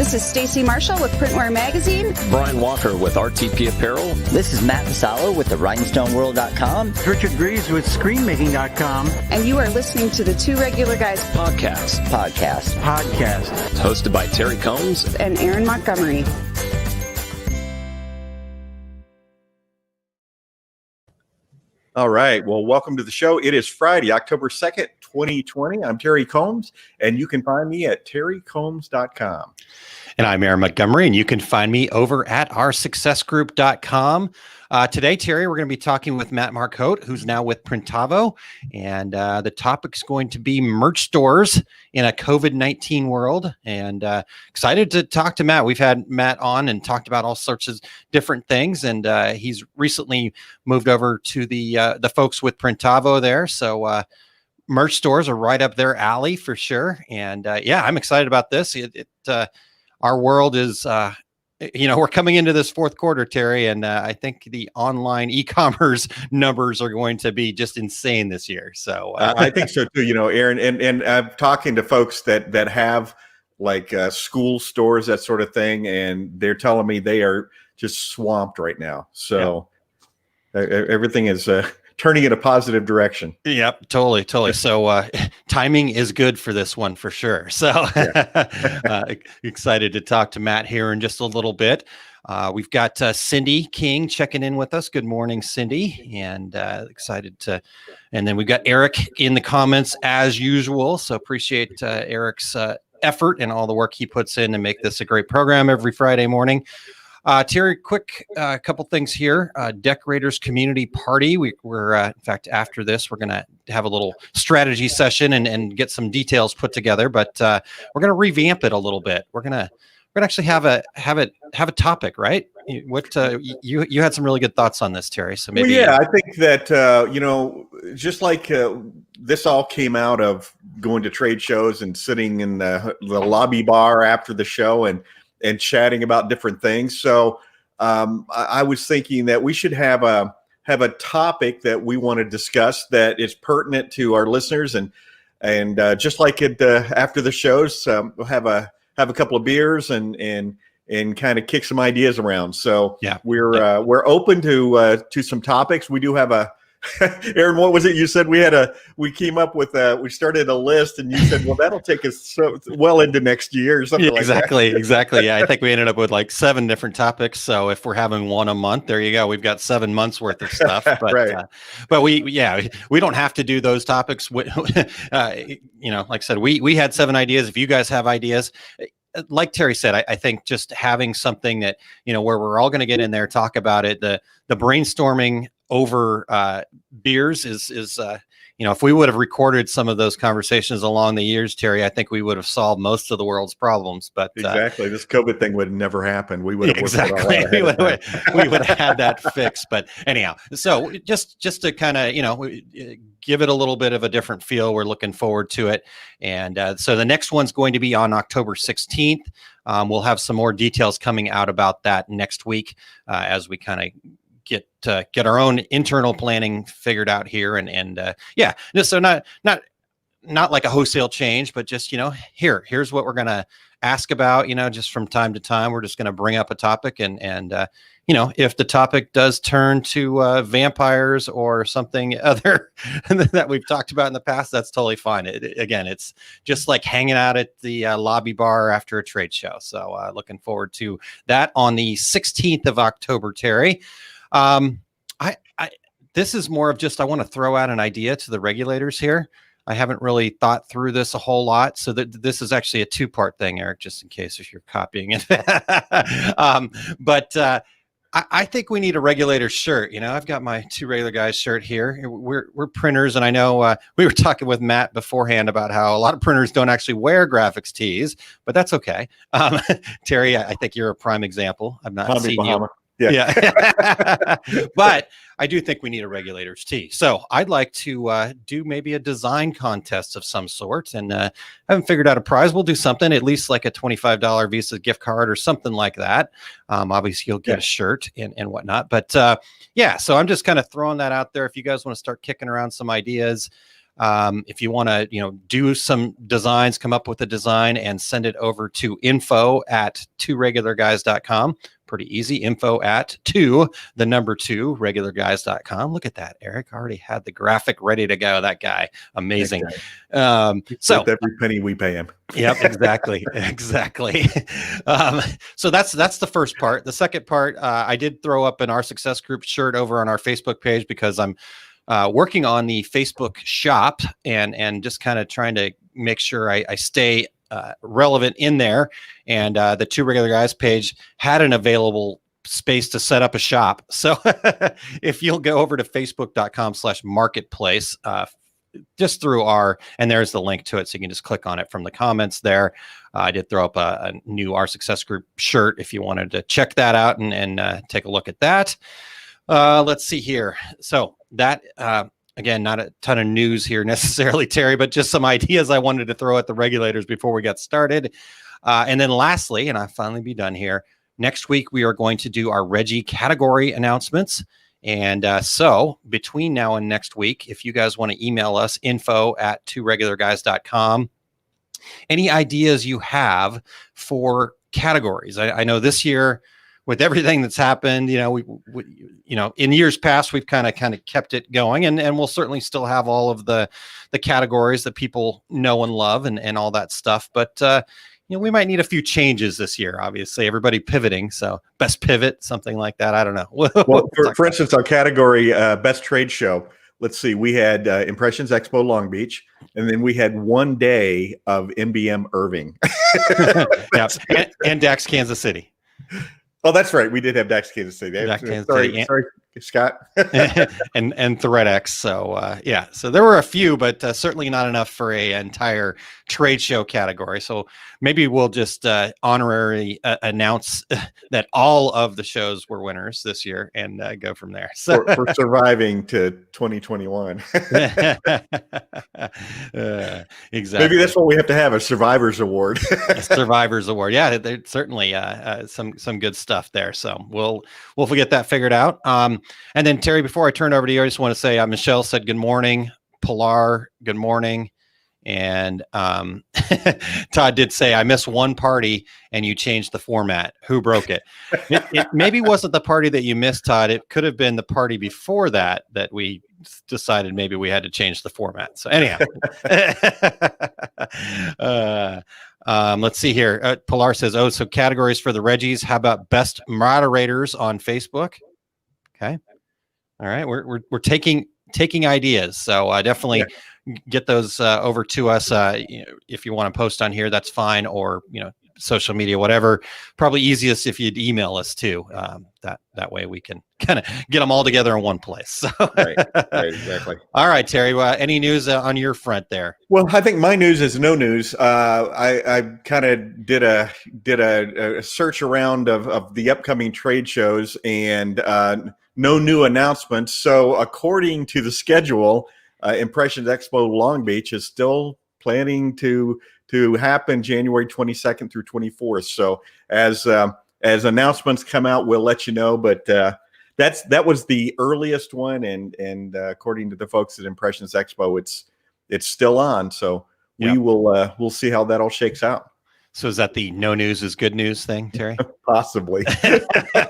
This is Stacy Marshall with Printwear Magazine. Brian Walker with RTP Apparel. This is Matt Vassallo with the RhinestoneWorld.com. Richard Greaves with ScreenMaking.com. And you are listening to the Two Regular Guys Podcast. Hosted by Terry Combs and Aaron Montgomery. All right. Well, welcome to the show. It is Friday, October 2nd, 2020. I'm Terry Combs, and you can find me at terrycombs.com. And I'm Aaron Montgomery, and you can find me over at oursuccessgroup.com. Today, Terry, we're going to be talking with Matt Marcotte, who's now with Printable, and the topic's going to be merch stores in a COVID-19 world. And excited to talk to Matt. We've had Matt on and talked about all sorts of different things, and he's recently moved over to the folks with Printable there. So merch stores are right up their alley for sure. And yeah, I'm excited about this. Our world is, we're coming into this fourth quarter, Terry, and I think the online e-commerce numbers are going to be just insane this year. So I think so too, Aaron, and I'm talking to folks that have like school stores, that sort of thing, and they're telling me they are just swamped right now. So everything is turning in a positive direction. Yep, totally. So timing is good for this one for sure. So excited to talk to Matt here in just a little bit. We've got Cindy King checking in with us. Good morning, Cindy. And excited to, and then we've got Eric in the comments as usual. So appreciate Eric's effort and all the work he puts in to make this a great program every Friday morning. Terry, quick couple things here. Decorators Community Party. We're in fact, after this, we're going to have a little strategy session and get some details put together. But we're going to revamp it a little bit. We're going to actually have a topic, right? What you had some really good thoughts on this, Terry. So maybe I think that just like this all came out of going to trade shows and sitting in the lobby bar after the show and chatting about different things. So I was thinking that we should have a topic that we want to discuss that is pertinent to our listeners, and just like it after the shows, we'll have a couple of beers and kind of kick some ideas around. So we're open to some topics. We do have a Aaron, what was it you said? We came up with we started a list, and you said, well, that'll take us so well into next year or something like that. Exactly. Yeah, I think we ended up with like 7 different topics. So if we're having one a month, there you go. We've got 7 months worth of stuff. But right. But we don't have to do those topics. Like I said, we had 7 ideas. If you guys have ideas, like Terry said, I think just having something that, where we're all going to get in there, talk about it, the brainstorming over beers is if we would have recorded some of those conversations along the years, Terry, I think we would have solved most of the world's problems. But exactly, this COVID thing would have never happened. We would have we would have had that fixed. But anyhow, so just to kind of give it a little bit of a different feel, we're looking forward to it. And so the next one's going to be on October 16th. We'll have some more details coming out about that next week as we kind of get our own internal planning figured out here, so not like a wholesale change, but just here's what we're gonna ask about. Just from time to time, we're just gonna bring up a topic, and if the topic does turn to vampires or something other that we've talked about in the past, that's totally fine. It's just like hanging out at the lobby bar after a trade show. So looking forward to that on the 16th of October, Terry. This is more of just, I want to throw out an idea to the regulators here. I haven't really thought through this a whole lot. So this is actually a 2-part thing, Eric, just in case if you're copying it. But I think we need a regulator shirt. I've got my Two Regular Guys shirt here. We're printers, and I know we were talking with Matt beforehand about how a lot of printers don't actually wear graphics tees, but that's okay. Terry, I think you're a prime example. I've not seen you. Yeah. But I do think we need a regulator's tee. So I'd like to do maybe a design contest of some sort, and I haven't figured out a prize. We'll do something, at least like a $25 Visa gift card or something like that. Obviously you'll get a shirt and whatnot, but so I'm just kind of throwing that out there. If you guys want to start kicking around some ideas, If you want to, do some designs, come up with a design and send it over to info@tworegularguys.com. Pretty easy. Info@2 regularguys.com. Look at that. Eric already had the graphic ready to go. That guy. Amazing. So every penny we pay him. Yep, exactly. Exactly. So that's the first part. The second part, I did throw up an Our Success Group shirt over on our Facebook page because I'm working on the Facebook shop and just kind of trying to make sure I stay relevant in there. And the Two Regular Guys page had an available space to set up a shop. So if you'll go over to facebook.com/marketplace, just through and there's the link to it. So you can just click on it from the comments there. I did throw up a new Our Success Group shirt if you wanted to check that out and take a look at that. Let's see here. So that, again, not a ton of news here necessarily, Terry, but just some ideas I wanted to throw at the regulators before we got started. And then lastly, and I'll finally be done here, next week we are going to do our Reggie category announcements. And so between now and next week, if you guys want to email us, info@tworegularguys.com, any ideas you have for categories. I know this year, with everything that's happened, we in years past, we've kind of kept it going, and we'll certainly still have all of the categories that people know and love and all that stuff. But we might need a few changes this year. Obviously, everybody pivoting. So best pivot, something like that. I don't know. Well, for instance, our category best trade show. Let's see. We had Impressions Expo Long Beach, and then we had one day of MBM Irving. Yeah, and DAX Kansas City. Oh, that's right. We did have DAX Kansas City. Sorry, Scott. and ThreadX. So so there were a few, but certainly not enough for a entire trade show category. So maybe we'll just honorary announce that all of the shows were winners this year and go from there. So for surviving to 2021. Exactly. Maybe that's what we have to have, a Survivors Award. A Survivors Award. Yeah, there's certainly some good stuff there. So we'll get that figured out. And then Terry, before I turn over to you, I just want to say Michelle said good morning. Pilar, good morning. And Todd did say, I missed one party and you changed the format. Who broke it? It maybe wasn't the party that you missed, Todd. It could have been the party before that we decided maybe we had to change the format. So anyhow, let's see here. Pilar says, so categories for the Reggies. How about best moderators on Facebook? Okay. All right. We're taking ideas. So definitely get those over to us. If you want to post on here, that's fine. Or, social media, whatever. Probably easiest if you'd email us too. That way we can kind of get them all together in one place. So. Right, exactly. All right, Terry, any news on your front there? Well, I think my news is no news. I kind of did a search around of the upcoming trade shows and no new announcements. So according to the schedule, Impressions Expo Long Beach is still planning to happen January 22nd through 24th. So as announcements come out, we'll let you know. But that was the earliest one, and according to the folks at Impressions Expo, it's still on. So we'll see how that all shakes out. So is that the no news is good news thing, Terry? Possibly.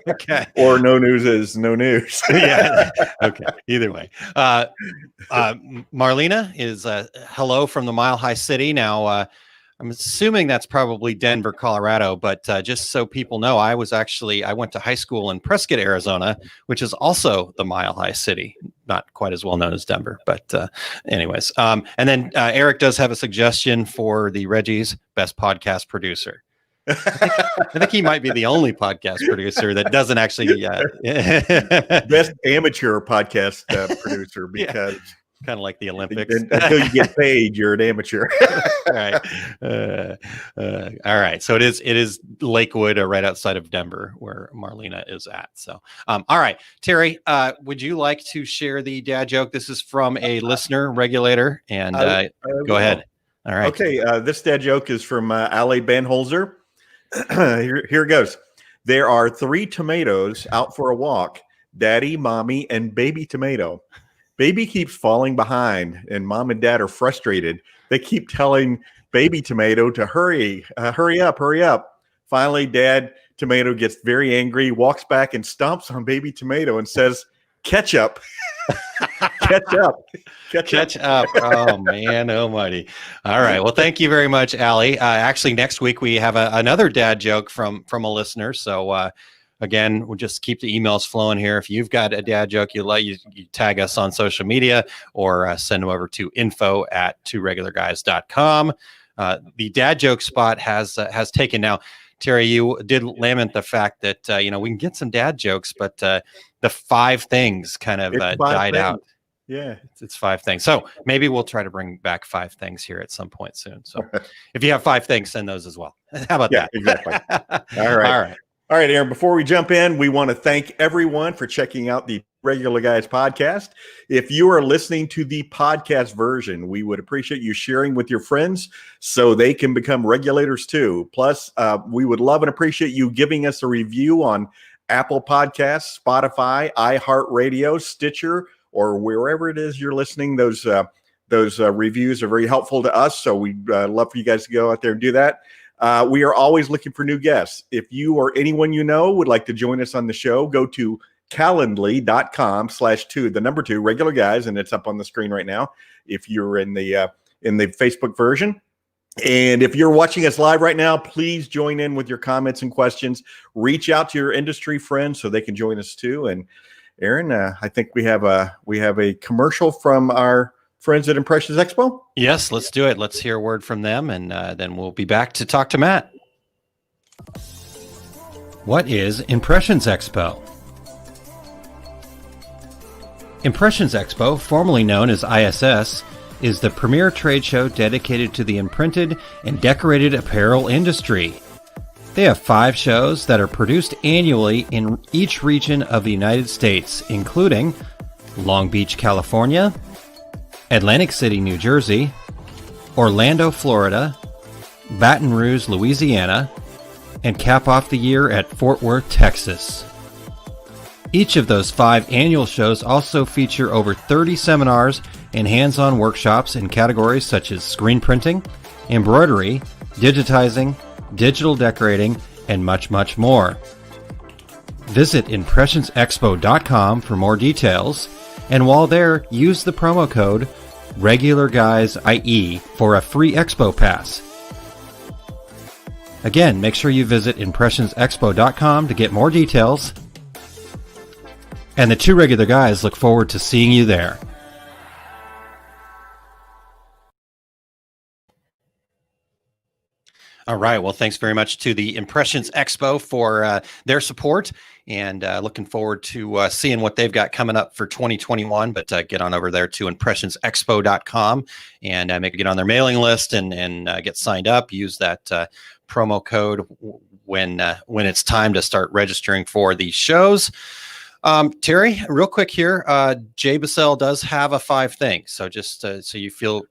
Okay. Or no news is no news. Yeah. Okay. Either way. Marlena is hello from the Mile High City. Now, I'm assuming that's probably Denver, Colorado, but just so people know, I went to high school in Prescott, Arizona, which is also the Mile High City. Not quite as well known as Denver, but anyways. And then Eric does have a suggestion for the Reggie's best podcast producer. I think he might be the only podcast producer that doesn't actually best amateur podcast producer, because kind of like the Olympics. Until you get paid, you're an amateur. Right. All right. So it is Lakewood, right outside of Denver, where Marlena is at. So, all right, Terry, would you like to share the dad joke? This is from a listener regulator, and go ahead. All right. Okay. This dad joke is from Ali Benholzer. Here it goes. There are 3 tomatoes out for a walk: Daddy, Mommy, and Baby Tomato. Baby keeps falling behind, and mom and dad are frustrated. They keep telling baby tomato to hurry up, hurry up. Finally, dad tomato gets very angry, walks back and stomps on baby tomato and says, catch up. catch up. Oh man, almighty. All right. Well, thank you very much, Allie. Actually, next week we have another dad joke from a listener. So again, we'll just keep the emails flowing here. If you've got a dad joke, you tag us on social media or send them over to info@tworegularguys.com. The dad joke spot has taken. Now, Terry, you did lament the fact that we can get some dad jokes, but the 5 things kind of died out. Yeah, it's 5 things. So maybe we'll try to bring back 5 things here at some point soon. So if you have 5 things, send those as well. How about that? Exactly. All right, Aaron. Before we jump in, we want to thank everyone for checking out the Regular Guys podcast. If you are listening to the podcast version, we would appreciate you sharing with your friends so they can become regulators too. Plus, we would love and appreciate you giving us a review on Apple Podcasts, Spotify, iHeartRadio, Stitcher, or wherever it is you're listening. Those reviews are very helpful to us, so we'd love for you guys to go out there and do that. We are always looking for new guests. If you or anyone you know would like to join us on the show, go to calendly.com/2 regular guys, and it's up on the screen right now if you're in the Facebook version. And if you're watching us live right now, please join in with your comments and questions. Reach out to your industry friends so they can join us too. And Aaron, I think we have a commercial from our friends at Impressions Expo. Yes, let's do it. Let's hear a word from them, and then we'll be back to talk to Matt. What is Impressions Expo? Impressions Expo, formerly known as ISS, is the premier trade show dedicated to the imprinted and decorated apparel industry. They have 5 shows that are produced annually in each region of the United States, including Long Beach, California, Atlantic City, New Jersey, Orlando, Florida, Baton Rouge, Louisiana, and cap off the year at Fort Worth, Texas. Each of those 5 annual shows also feature over 30 seminars and hands-on workshops in categories such as screen printing, embroidery, digitizing, digital decorating, and much, much more. Visit impressionsexpo.com for more details, and while there, use the promo code REGULARGUYSIE for a free Expo Pass. Again, make sure you visit impressionsexpo.com to get more details. And the 2 Regular Guys look forward to seeing you there. All right. Well, thanks very much to the Impressions Expo for their support, and looking forward to seeing what they've got coming up for 2021. But get on over there to impressionsexpo.com and maybe get on their mailing list and get signed up. Use that promo code when it's time to start registering for these shows. Terry, real quick here, Jay Bissell does have a 5 thing. So just so you feel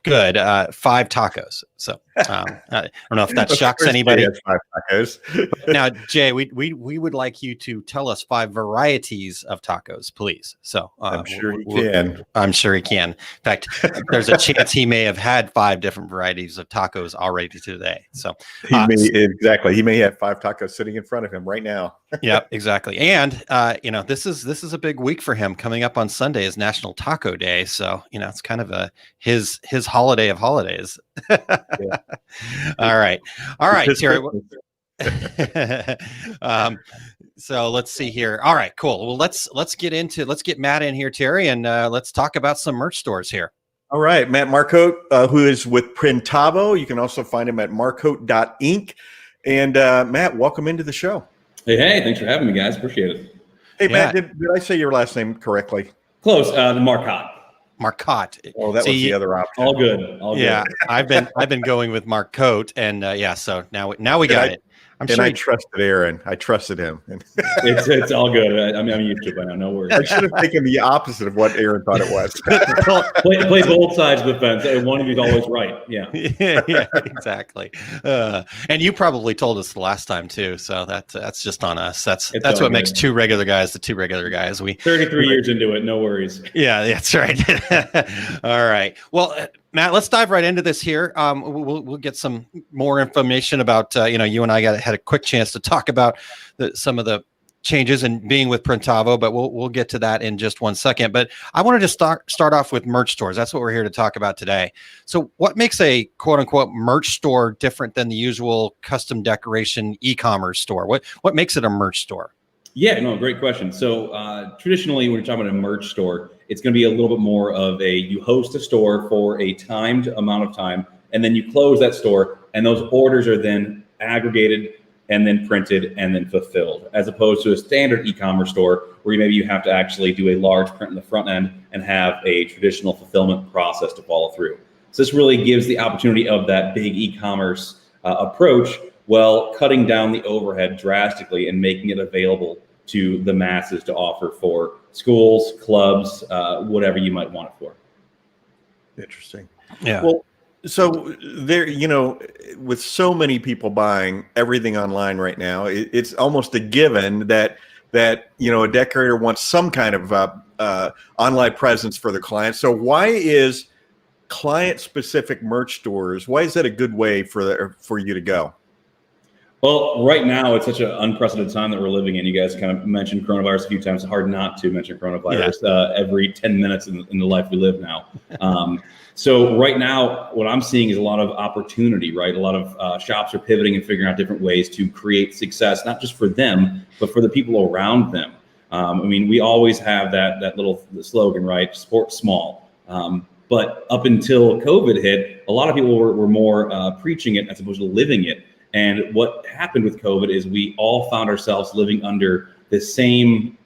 good, 5 tacos. So I don't know if that shocks anybody. 5 tacos. Now, Jay, we would like you to tell us 5 varieties of tacos, please. So I'm sure he can. I'm sure he can. In fact, there's a chance he may have had 5 different varieties of tacos already today. So he may have 5 tacos sitting in front of him right now. Yep, exactly. And this is a big week for him. Coming up on Sunday is National Taco Day, so it's kind of his holiday of holidays. Yeah. All right, Terry. So let's see here. All right, cool. Well, let's get Matt in here, Terry, and let's talk about some merch stores here. All right, Matt Marcotte, who is with Printable. You can also find him at marcotte.inc. And Matt, welcome into the show. Hey, thanks for having me, guys. Appreciate it. Hey, Matt, did I say your last name correctly? Close. The Marcotte. Marcotte. Oh, that was the other option. All good. Yeah, I've been going with Marcotte, and so now we got it. I'm And sure I trusted Aaron. I trusted him. It's all good. I'm used to it by now. No worries. I should have taken the opposite of what Aaron thought it was. Play both sides of the fence. One of you's always right. Yeah. Yeah, exactly. And you probably told us the last time too, so that's just on us. That's It's what all makes good. two regular guys the two regular guys. 33 years into it. No worries. Yeah, that's right. All right. Well, Matt, let's dive right into this here. We'll get some more information about you and I had a quick chance to talk about some of the changes and being with Printavo, but we'll get to that in just one second. But I wanted to start off with merch stores. That's what we're here to talk about today. So what makes a quote unquote merch store different than the usual custom decoration e-commerce store? What makes it a merch store? Yeah, no, great question. So traditionally, when you're talking about a merch store, it's going to be a little bit more of you host a store for a timed amount of time, and then you close that store, and those orders are then aggregated and then printed and then fulfilled, as opposed to a standard e-commerce store where maybe you have to actually do a large print in the front end and have a traditional fulfillment process to follow through. So this really gives the opportunity of that big e-commerce approach, while cutting down the overhead drastically and making it available to the masses to offer for schools, clubs, whatever you might want it for. Interesting. Yeah. Well, so there, with so many people buying everything online right now, it's almost a given that a decorator wants some kind of online presence for their clients. So why is client-specific merch stores? Why is that a good way for you to go? Well, right now it's such an unprecedented time that we're living in. You guys kind of mentioned coronavirus a few times. It's hard not to mention coronavirus every 10 minutes in the life we live now. So right now, what I'm seeing is a lot of opportunity, right? A lot of shops are pivoting and figuring out different ways to create success, not just for them, but for the people around them. We always have that little slogan, right? Support small. But up until COVID hit, a lot of people were more preaching it as opposed to living it. And what happened with COVID is we all found ourselves living under the same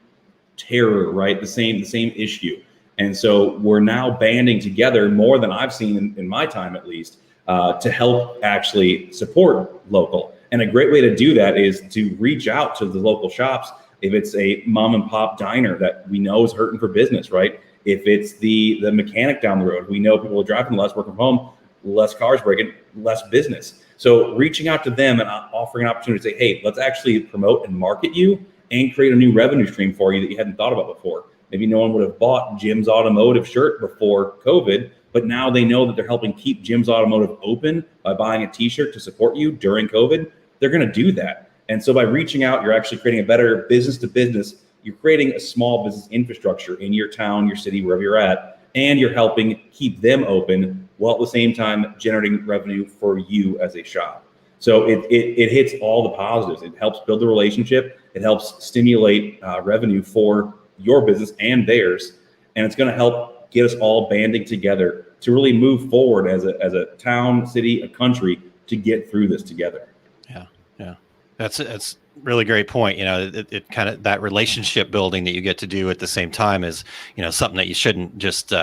terror, right? The same issue. And so we're now banding together more than I've seen in my time, at least, to help actually support local. And a great way to do that is to reach out to the local shops. If it's a mom and pop diner that we know is hurting for business, right? If it's the mechanic down the road, we know people are driving less, working from home, less cars breaking, less business. So reaching out to them and offering an opportunity to say, hey, let's actually promote and market you and create a new revenue stream for you that you hadn't thought about before. Maybe no one would have bought Jim's Automotive shirt before COVID, but now they know that they're helping keep Jim's Automotive open by buying a t-shirt to support you during COVID. They're going to do that. And so by reaching out, you're actually creating a better business to business. You're creating a small business infrastructure in your town, your city, wherever you're at, and you're helping keep them open while at the same time generating revenue for you as a shop. So it hits all the positives. It helps build the relationship. It helps stimulate revenue for your business and theirs. And it's going to help get us all banding together to really move forward as a town, city, a country to get through this together. Yeah. That's really great point. It kind of, that relationship building that you get to do at the same time is, something that you shouldn't just,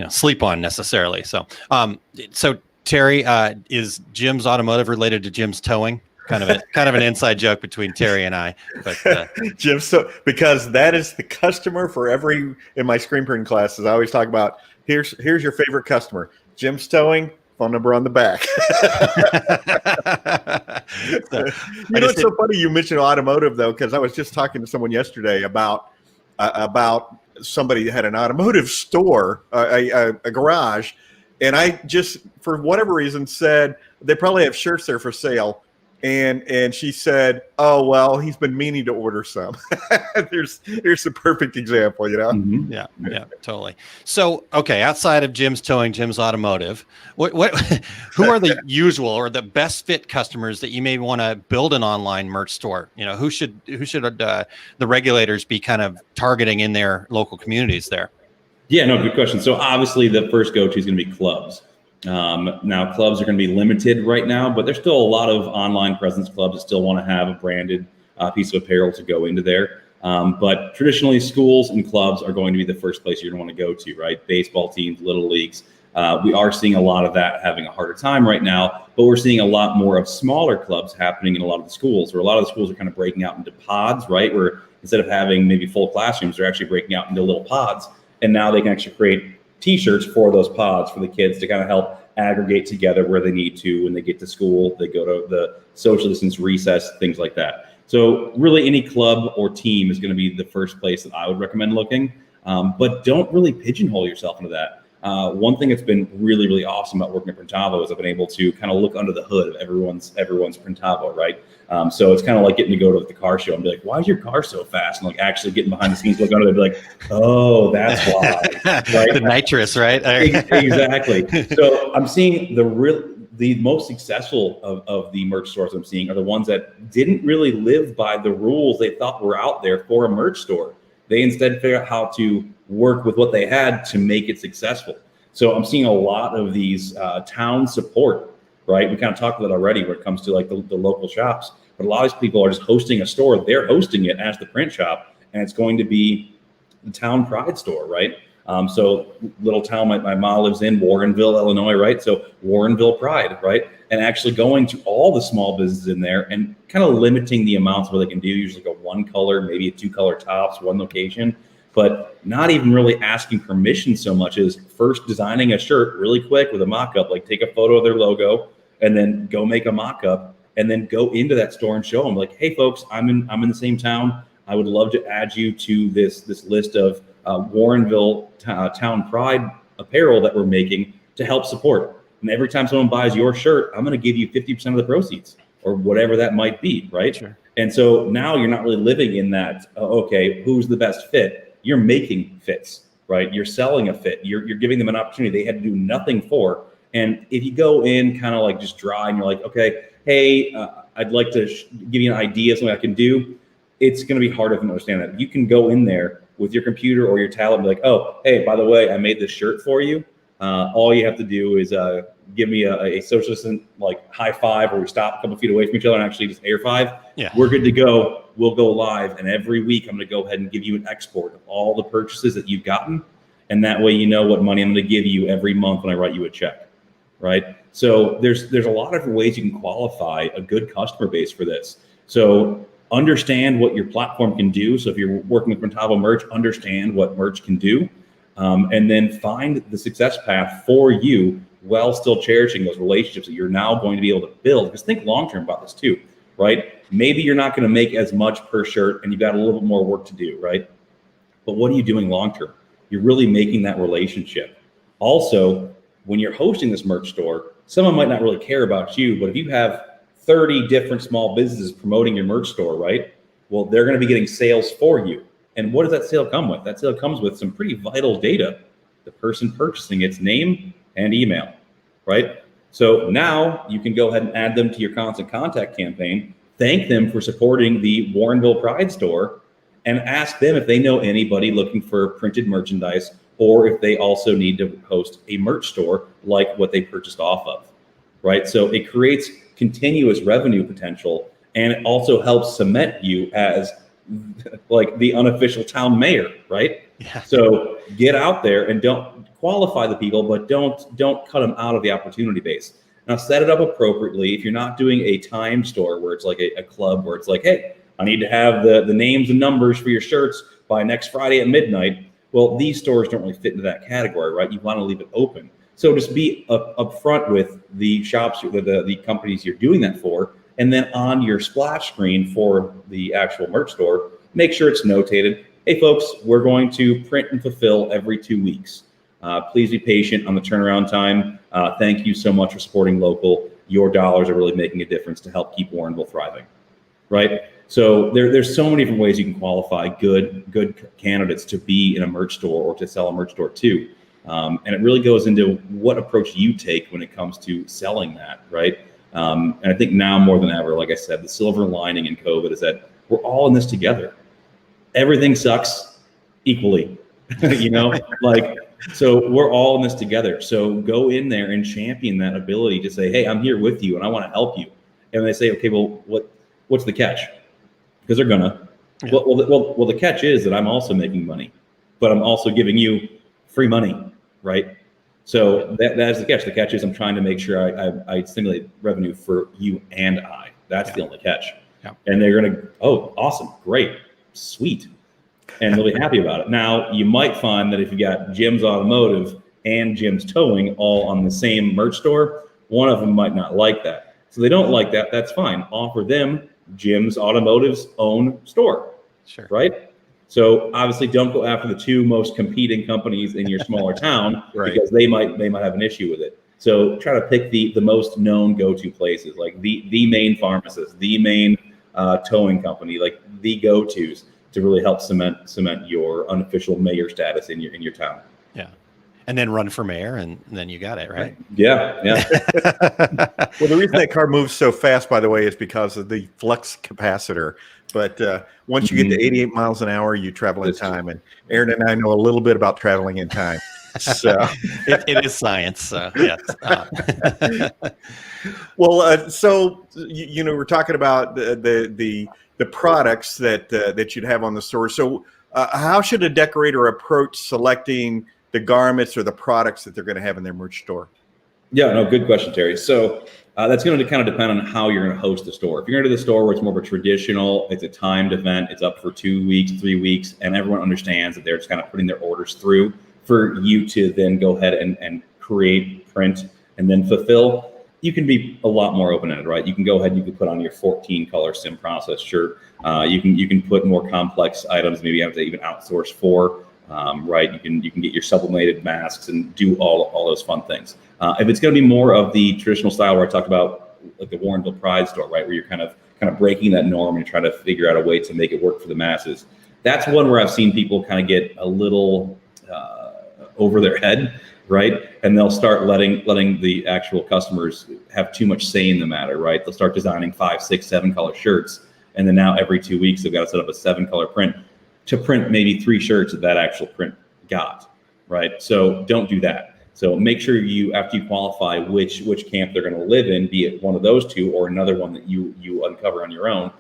sleep on necessarily. So Terry, is Jim's Automotive related to Jim's Towing? Kind of an inside joke between Terry and I, but Jim, so because that is the customer for in my screen printing classes, I always talk about here's your favorite customer, Jim's Towing, phone number on the back. It's so funny you mentioned automotive though, because I was just talking to someone yesterday about somebody that had an automotive store, a garage, and I just, for whatever reason, said they probably have shirts there for sale. And she said, "Oh well, he's been meaning to order some." Here's a perfect example, Mm-hmm. Yeah, totally. So, okay, outside of Jim's Towing, Jim's Automotive, who are the usual or the best fit customers that you may want to build an online merch store? Who should the regulators be kind of targeting in their local communities there? Yeah, no, good question. So obviously, the first go-to is going to be clubs. Now clubs are going to be limited right now, but there's still a lot of online presence clubs that still want to have a branded piece of apparel to go into there. But traditionally schools and clubs are going to be the first place you're going to want to go to, right? Baseball teams, little leagues, We are seeing a lot of that having a harder time right now, but we're seeing a lot more of smaller clubs happening in a lot of the schools, where a lot of the schools are kind of breaking out into pods, right? Where instead of having maybe full classrooms, they're actually breaking out into little pods. And now they can actually create t-shirts for those pods for the kids to kind of help aggregate together where they need to when they get to school. They go to the social distance recess, things like that. So really any club or team is going to be the first place that I would recommend looking. But don't really pigeonhole yourself into that. One thing that's been really, really awesome about working at Printable is I've been able to kind of look under the hood of everyone's Printable, right? So it's kind of like getting to go to the car show and be like, why is your car so fast? And like actually getting behind the scenes, look under there, be like, oh, that's why. Right? The nitrous, right? Exactly. So I'm seeing the most successful of the merch stores I'm seeing are the ones that didn't really live by the rules they thought were out there for a merch store. They instead figured out how to work with what they had to make it successful. So I'm seeing a lot of these town support, right? We kind of talked about it already when it comes to like the local shops, but a lot of these people are just hosting a store. They're hosting it as the print shop, and it's going to be the town pride store, right? So little town my mom lives in, Warrenville, Illinois, right? So Warrenville Pride, right? And actually going to all the small businesses in there and kind of limiting the amounts of what they can do, usually like a one color, maybe a 2-color tops, one location, but not even really asking permission so much as first designing a shirt really quick with a mock-up, like take a photo of their logo and then go make a mock-up and then go into that store and show them like, hey folks, I'm in the same town. I would love to add you to this list of Warrenville Town Pride apparel that we're making to help support. And every time someone buys your shirt, I'm going to give you 50% of the proceeds or whatever that might be, right? Sure. And so now you're not really living in that, okay, who's the best fit? You're making fits, right? You're selling a fit. You're giving them an opportunity they had to do nothing for. And if you go in kind of like just dry and you're like, okay, hey, I'd like to give you an idea of something I can do, it's going to be harder to understand that. You can go in there with your computer or your tablet and be like, oh, hey, by the way, I made this shirt for you. All you have to do is give me a social distance like high five, where we stop a couple feet away from each other and actually just air five. Yeah. We're good to go. We'll go live. And every week I'm going to go ahead and give you an export of all the purchases that you've gotten. And that way you know what money I'm going to give you every month when I write you a check, right? So there's a lot of different ways you can qualify a good customer base for this. So understand what your platform can do. So if you're working with Printable merch, understand what merch can do. And then find the success path for you while still cherishing those relationships that you're now going to be able to build. Because think long-term about this too, right? Maybe you're not going to make as much per shirt and you've got a little bit more work to do, right? But what are you doing long-term? You're really making that relationship. Also, when you're hosting this merch store, someone might not really care about you, but if you have 30 different small businesses promoting your merch store, right? Well, they're going to be getting sales for you. And what does that sale come with? That sale comes with some pretty vital data. The person purchasing its name and email, right? So now you can go ahead and add them to your constant contact campaign, thank them for supporting the Warrenville Pride store, and ask them if they know anybody looking for printed merchandise, or if they also need to host a merch store like what they purchased off of, right? So it creates continuous revenue potential, and it also helps cement you as like the unofficial town mayor, right? Yeah. So get out there and don't qualify the people, but don't cut them out of the opportunity base. Now set it up appropriately. If you're not doing a time store where it's like a club where it's like, hey, I need to have the names and numbers for your shirts by next Friday at midnight. Well, these stores don't really fit into that category, right? You want to leave it open. So just be upfront with the shops, the companies you're doing that for. And then on your splash screen for the actual merch store, make sure it's notated. Hey folks, we're going to print and fulfill every 2 weeks. Please be patient on the turnaround time. Thank you so much for supporting local. Your dollars are really making a difference to help keep Warrenville thriving, right? So there's so many different ways you can qualify good candidates to be in a merch store or to sell a merch store too. And it really goes into what approach you take when it comes to selling that, right? And I think now more than ever, like I said, the silver lining in COVID is that we're all in this together. Everything sucks equally, you know, like, so we're all in this together. So go in there and champion that ability to say, hey, I'm here with you and I want to help you. And they say, okay, well, what's the catch? Because they're gonna, yeah. Well, the catch is that I'm also making money, but I'm also giving you free money, right? So that is the catch. The catch is I'm trying to make sure I stimulate revenue for you and I. That's the only catch. Yeah. And they're going to, oh, awesome, great, sweet. And they'll be happy about it. Now, you might find that if you got Jim's Automotive and Jim's Towing all on the same merch store, one of them might not like that. So they don't like that, that's fine. Offer them Jim's Automotive's own store, Sure. right? So obviously don't go after the two most competing companies in your smaller town Right. because they might have an issue with it. So try to pick the most known go-to places, like the main pharmacist, the main towing company, like the go-tos to really help cement your unofficial mayor status in your town. Yeah. And then run for mayor, and then you got it, right? Yeah. Well, the reason that car moves so fast, by the way, is because of the flux capacitor. But once you get to 88 miles an hour, you travel in time. And Aaron and I know a little bit about traveling in time. So it is science. So yes. Well, so you know, we're talking about the products that you'd have on the store. So how should a decorator approach selecting the garments or the products that they're going to have in their merch store? Yeah, no, good question, Terry. So that's going to kind of depend on how you're going to host the store. If you're going to do the store where it's more of a traditional, it's a timed event, it's up for 2 weeks, 3 weeks, and everyone understands that they're just kind of putting their orders through for you to then go ahead and create, print, and then fulfill, you can be a lot more open-ended, right? You can go ahead and you can put on your 14-color sim process shirt. You can put more complex items, maybe you have to even outsource for. Right, you can get your sublimated masks and do all those fun things. If it's going to be more of the traditional style where I talked about, like the Warrenville Pride store, right, where you're kind of breaking that norm and trying to figure out a way to make it work for the masses. That's one where I've seen people kind of get a little over their head, right, and they'll start letting the actual customers have too much say in the matter, right? They'll start designing 5, 6, 7 color shirts, and then now every 2 weeks they've got to set up a 7-color print to print maybe 3 shirts that actual print got, right? So don't do that. So make sure you, after you qualify which camp they're going to live in, be it one of those two or another one that you uncover on your own,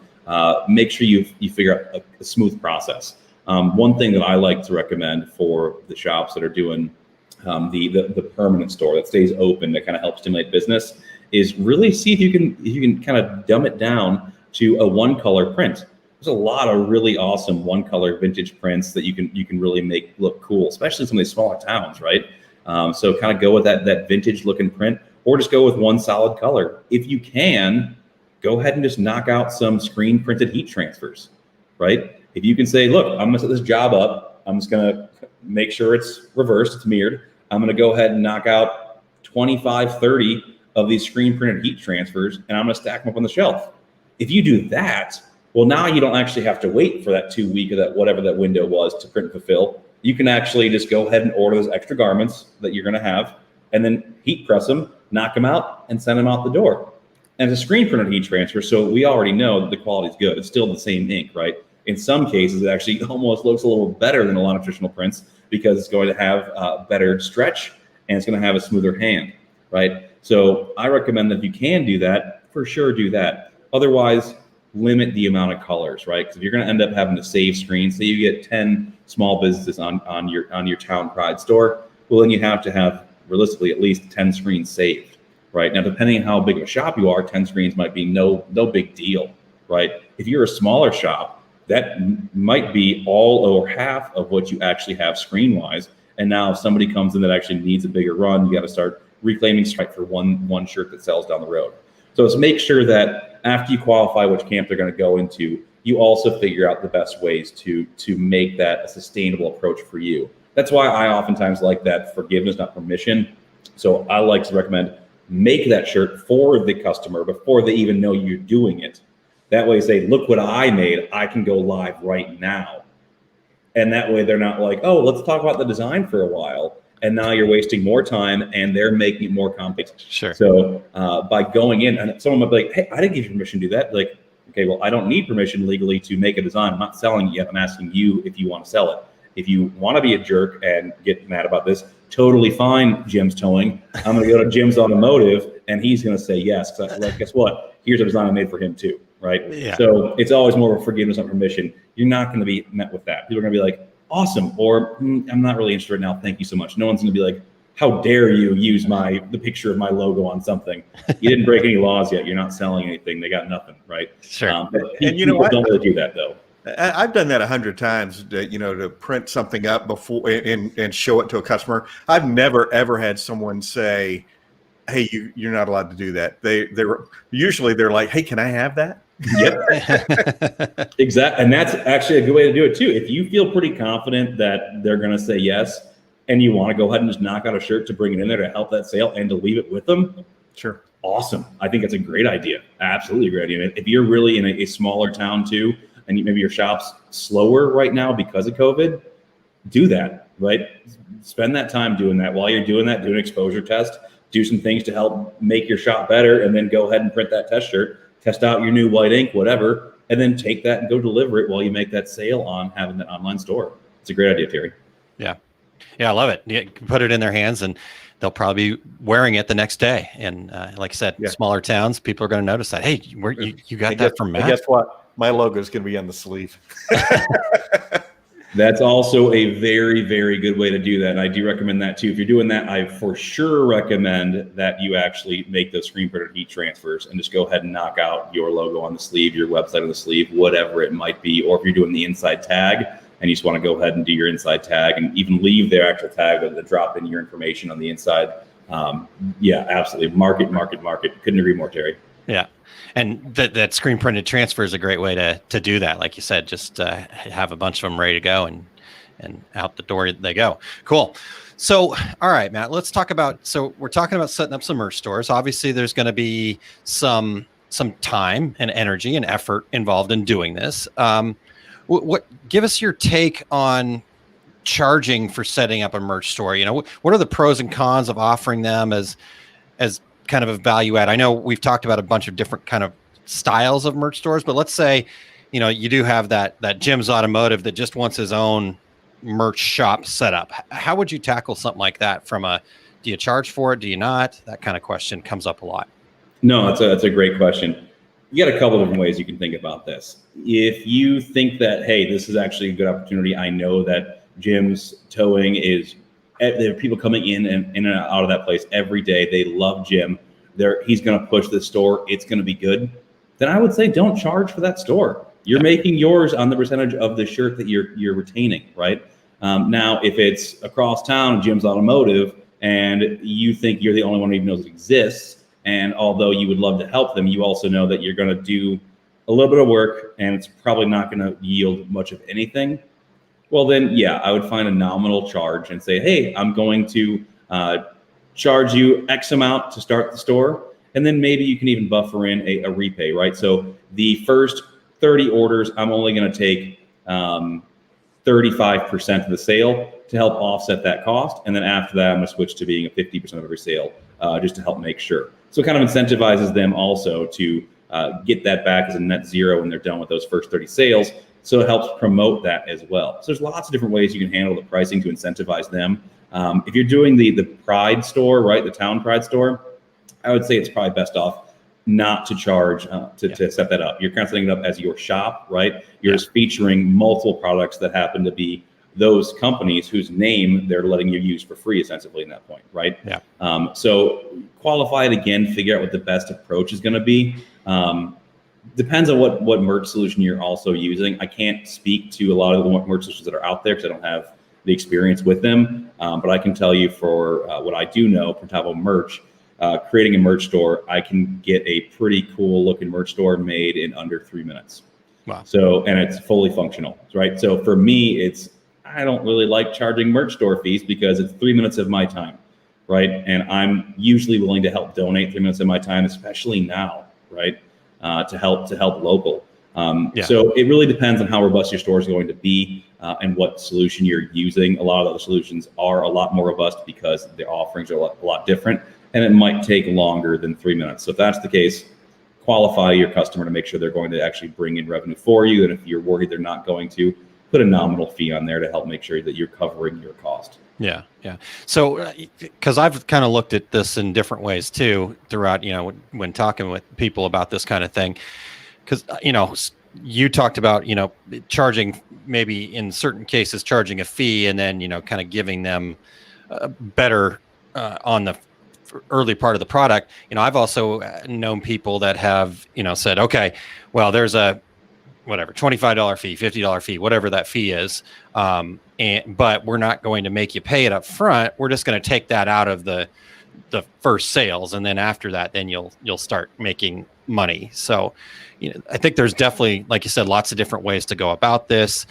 make sure you figure out a smooth process. One thing that I like to recommend for the shops that are doing the permanent store that stays open to kind of help stimulate business is really see if you can kind of dumb it down to a 1-color print. There's a lot of really awesome 1-color vintage prints that you can really make look cool, especially in some of these smaller towns, right? So kind of go with that vintage looking print, or just go with one solid color. If you can, go ahead and just knock out some screen printed heat transfers, right? If you can say, look, I'm gonna set this job up, I'm just gonna make sure it's reversed, it's mirrored. I'm gonna go ahead and knock out 25, 30 of these screen printed heat transfers, and I'm gonna stack them up on the shelf. If you do that, well, now you don't actually have to wait for that 2 week or that whatever that window was to print and fulfill. You can actually just go ahead and order those extra garments that you're going to have, and then heat press them, knock them out, and send them out the door. And it's a screen printed heat transfer, so we already know that the quality is good. It's still the same ink, right? In some cases, it actually almost looks a little better than a lot of traditional prints because it's going to have better stretch and it's going to have a smoother hand, right? So I recommend that if you can do that, for sure do that. Otherwise, limit the amount of colors, right? Because if you're going to end up having to save screens, say you get 10 small businesses on your town pride store, well, then you have to have realistically at least 10 screens saved, right? Now, depending on how big of a shop you are, 10 screens might be no big deal, right? If you're a smaller shop, that might be all or half of what you actually have screen-wise. And now if somebody comes in that actually needs a bigger run, you got to start reclaiming strike for one shirt that sells down the road. So let's make sure that after you qualify which camp they're going to go into, you also figure out the best ways to make that a sustainable approach for you. That's why I oftentimes like that forgiveness, not permission. So I like to recommend make that shirt for the customer before they even know you're doing it. That way say, look what I made, I can go live right now. And that way they're not like, oh, let's talk about the design for a while. And now you're wasting more time and they're making it more complex. Sure. So by going in, and someone might be like, hey, I didn't give you permission to do that. Like, okay, well, I don't need permission legally to make a design. I'm not selling it yet. I'm asking you if you want to sell it. If you want to be a jerk and get mad about this, totally fine, Jim's Towing. I'm going to go to Jim's Automotive and he's going to say yes. Like, guess what? Here's a design I made for him too, right? Yeah. So it's always more of a forgiveness on permission. You're not going to be met with that. People are going to be like, awesome, or I'm not really interested right now, thank you so much. No one's going to be like, how dare you use the picture of my logo on something? You didn't break any laws yet. You're not selling anything. They got nothing, right? Sure. But And you people know what? don't really do that though. I've done that 100 times, to print something up before and show it to a customer. I've never ever had someone say, "Hey, you're not allowed to do that." They're usually like, "Hey, can I have that?" Yep. Exactly. And that's actually a good way to do it too. If you feel pretty confident that they're going to say yes, and you want to go ahead and just knock out a shirt to bring it in there to help that sale and to leave it with them, sure. Awesome. I think it's a great idea. Absolutely a great idea. If you're really in a smaller town too, and maybe your shop's slower right now because of COVID, do that, right? Spend that time doing that. While you're doing that, do an exposure test, do some things to help make your shop better, and then go ahead and print that test shirt, test out your new white ink, whatever, and then take that and go deliver it while you make that sale on having that online store. It's a great idea, Terry. Yeah. Yeah, I love it. You put it in their hands and they'll probably be wearing it the next day. And like I said, smaller towns, people are going to notice that. Hey, you got that from Matt? Guess what? My logo is going to be on the sleeve. That's also a very, very good way to do that. And I do recommend that too. If you're doing that, I for sure recommend that you actually make those screen printed heat transfers and just go ahead and knock out your logo on the sleeve, your website on the sleeve, whatever it might be. Or if you're doing the inside tag and you just want to go ahead and do your inside tag and even leave their actual tag with the drop in your information on the inside. Yeah, absolutely. Market. Couldn't agree more, Terry. Yeah. And that screen printed transfer is a great way to do that. Like you said, just have a bunch of them ready to go and out the door they go. Cool. So, all right, Matt, let's talk about, so we're talking about setting up some merch stores. Obviously there's going to be some time and energy and effort involved in doing this. Give us your take on charging for setting up a merch store. What are the pros and cons of offering them as kind of a value add? I know we've talked about a bunch of different kind of styles of merch stores, but let's say, you do have that Jim's Automotive that just wants his own merch shop set up. How would you tackle something like that do you charge for it? Do you not? That kind of question comes up a lot. No, that's a great question. You got a couple different ways you can think about this. If you think that, hey, this is actually a good opportunity, I know that Jim's Towing there are people coming in and out of that place every day. They love Jim. He's going to push the store. It's going to be good. Then I would say don't charge for that store. You're making yours on the percentage of the shirt that you're retaining, right? Now, if it's across town, Jim's Automotive, and you think you're the only one who even knows it exists, and although you would love to help them, you also know that you're going to do a little bit of work and it's probably not going to yield much of anything. Well, then, yeah, I would find a nominal charge and say, hey, I'm going to charge you X amount to start the store. And then maybe you can even buffer in a repay, right? So the first 30 orders, I'm only going to take 35% of the sale to help offset that cost. And then after that, I'm going to switch to being a 50% of every sale just to help make sure. So it kind of incentivizes them also to get that back as a net zero when they're done with those first 30 sales. So it helps promote that as well. So there's lots of different ways you can handle the pricing to incentivize them. If you're doing the Pride store, right, the Town Pride store, I would say it's probably best off not to charge to set that up. You're kind of setting it up as your shop, right? You're just featuring multiple products that happen to be those companies whose name they're letting you use for free, essentially, in that point, right? Yeah. So qualify it again, figure out what the best approach is going to be. Depends on what merch solution you're also using. I can't speak to a lot of the merch solutions that are out there because I don't have the experience with them. But I can tell you for what I do know, Printable merch, creating a merch store, I can get a pretty cool looking merch store made in under 3 minutes. Wow. So, and it's fully functional, right? So for me, I don't really like charging merch store fees because it's 3 minutes of my time, right? And I'm usually willing to help donate 3 minutes of my time, especially now, right? To help local. So it really depends on how robust your store is going to be and what solution you're using. A lot of those solutions are a lot more robust because the offerings are a lot different, and it might take longer than 3 minutes. So if that's the case, qualify your customer to make sure they're going to actually bring in revenue for you. And if you're worried they're not going to, put a nominal fee on there to help make sure that you're covering your cost. Yeah. So, because I've kind of looked at this in different ways too throughout, when talking with people about this kind of thing, because, you talked about, charging, maybe in certain cases, charging a fee and then, kind of giving them a better on the early part of the product. I've also known people that have, said, okay, well, there's a whatever $25 fee, $50 fee, whatever that fee is, but we're not going to make you pay it up front. We're just going to take that out of the first sales, and then after that, then you'll start making money. So, I think there's definitely, like you said, lots of different ways to go about this.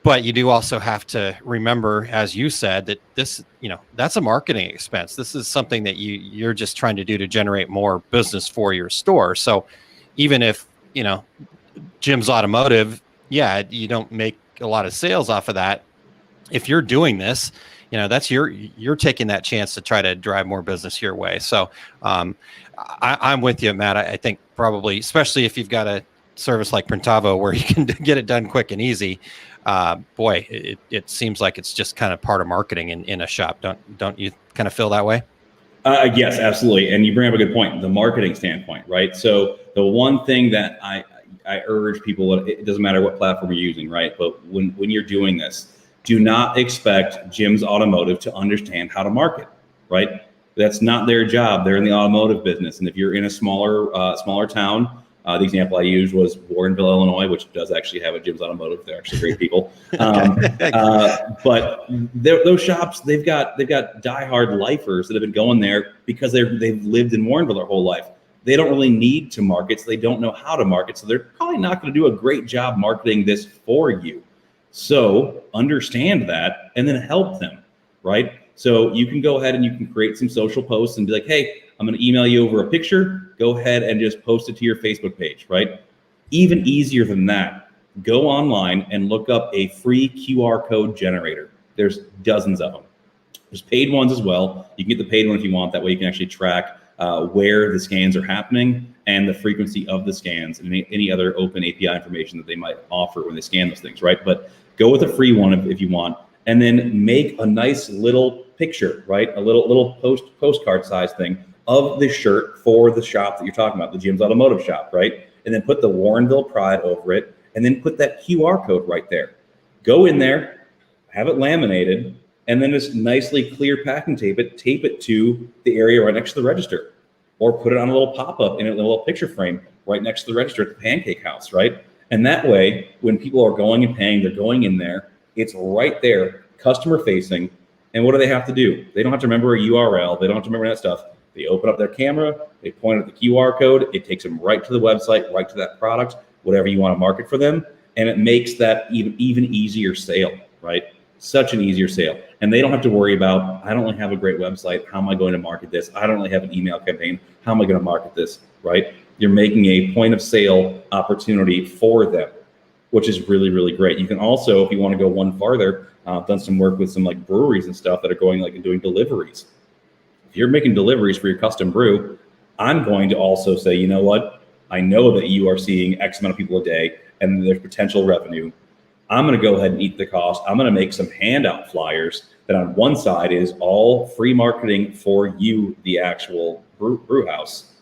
But you do also have to remember, as you said, that this, that's a marketing expense. This is something that you're just trying to do to generate more business for your store. So even if, Jim's Automotive, you don't make a lot of sales off of that. If you're doing this, that's you're taking that chance to try to drive more business your way. So I'm with you, Matt. I think probably, especially if you've got a service like Printable where you can get it done quick and easy. Boy, it seems like it's just kind of part of marketing in a shop. Don't you kind of feel that way? Yes, absolutely. And you bring up a good point, the marketing standpoint, right? So the one thing that I urge people, it doesn't matter what platform you're using, right? But when you're doing this, do not expect Jim's Automotive to understand how to market, right? That's not their job. They're in the automotive business. And if you're in a smaller town, the example I used was Warrenville, Illinois, which does actually have a Jim's Automotive. They're actually great people. But those shops, they've got diehard lifers that have been going there because they've lived in Warrenville their whole life. They don't really need to market, so they don't know how to market. So they're probably not going to do a great job marketing this for you. So understand that and then help them, right? So you can go ahead and you can create some social posts and be like, hey, I'm going to email you over a picture. Go ahead and just post it to your Facebook page, right? Even easier than that, go online and look up a free QR code generator. There's dozens of them. There's paid ones as well. You can get the paid one if you want. That way you can actually track where the scans are happening and the frequency of the scans and any other open API information that they might offer when they scan those things, right? But go with a free one if you want, and then make a nice little picture, right? A little postcard size thing of the shirt for the shop that you're talking about, the Jim's Automotive shop, right? And then put the Warrenville Pride over it, and then put that QR code right there. Go in there, have it laminated, and then just nicely clear packing tape it to the area right next to the register, or put it on a little pop-up in a little picture frame right next to the register at the Pancake House, right? And that way, when people are going and paying, they're going in there, it's right there, customer facing. And what do they have to do? They don't have to remember a URL. They don't have to remember that stuff. They open up their camera, they point at the QR code, it takes them right to the website, right to that product, whatever you want to market for them. And it makes that even easier sale, right? Such an easier sale. And they don't have to worry about, I don't really have a great website. How am I going to market this? I don't really have an email campaign. How am I going to market this, right? You're making a point of sale opportunity for them, which is really, really great. You can also, if you want to go one farther, done some work with some like breweries and stuff that are going like and doing deliveries. If you're making deliveries for your custom brew, I'm going to also say, you know what? I know that you are seeing X amount of people a day and there's potential revenue. I'm going to go ahead and eat the cost. I'm going to make some handout flyers that on one side is all free marketing for you, the actual brew house.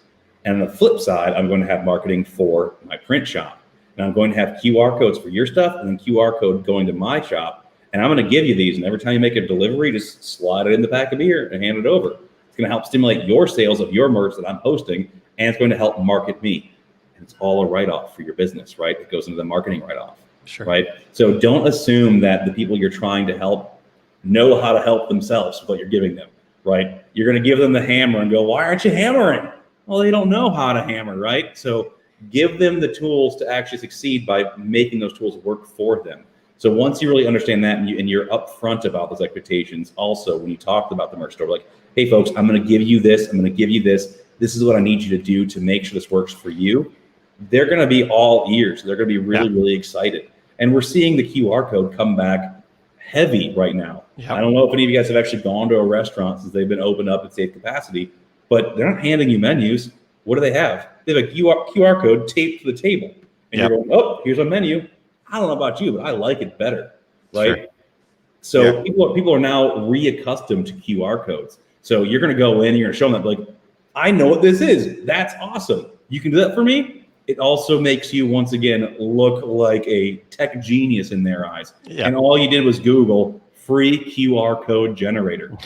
And on the flip side, I'm going to have marketing for my print shop. And I'm going to have QR codes for your stuff and then QR code going to my shop. And I'm going to give you these. And every time you make a delivery, just slide it in the back of beer and hand it over. It's going to help stimulate your sales of your merch that I'm posting. And it's going to help market me. And it's all a write-off for your business, right? It goes into the marketing write-off. Sure. Right. So don't assume that the people you're trying to help know how to help themselves with what you're giving them. Right. You're going to give them the hammer and go, why aren't you hammering? Well, they don't know how to hammer. Right. So give them the tools to actually succeed by making those tools work for them. So once you really understand that and you're upfront about those expectations, also when you talk about the merch store, like, hey, folks, I'm going to give you this. I'm going to give you this. This is what I need you to do to make sure this works for you. They're going to be all ears. They're going to be really, really excited. And we're seeing the QR code come back heavy right now. I don't know if any of you guys have actually gone to a restaurant since they've been opened up at safe capacity, but they're not handing you menus. What do they have? They have a QR code taped to the table. And you're going, oh, here's a menu. I don't know about you, but I like it better, right? Sure. So people are now reaccustomed to QR codes. So you're going to go in, you're going to show them that, like, I know what this is. That's awesome. You can do that for me? It also makes you, once again, look like a tech genius in their eyes. Yeah. And all you did was Google free QR code generator.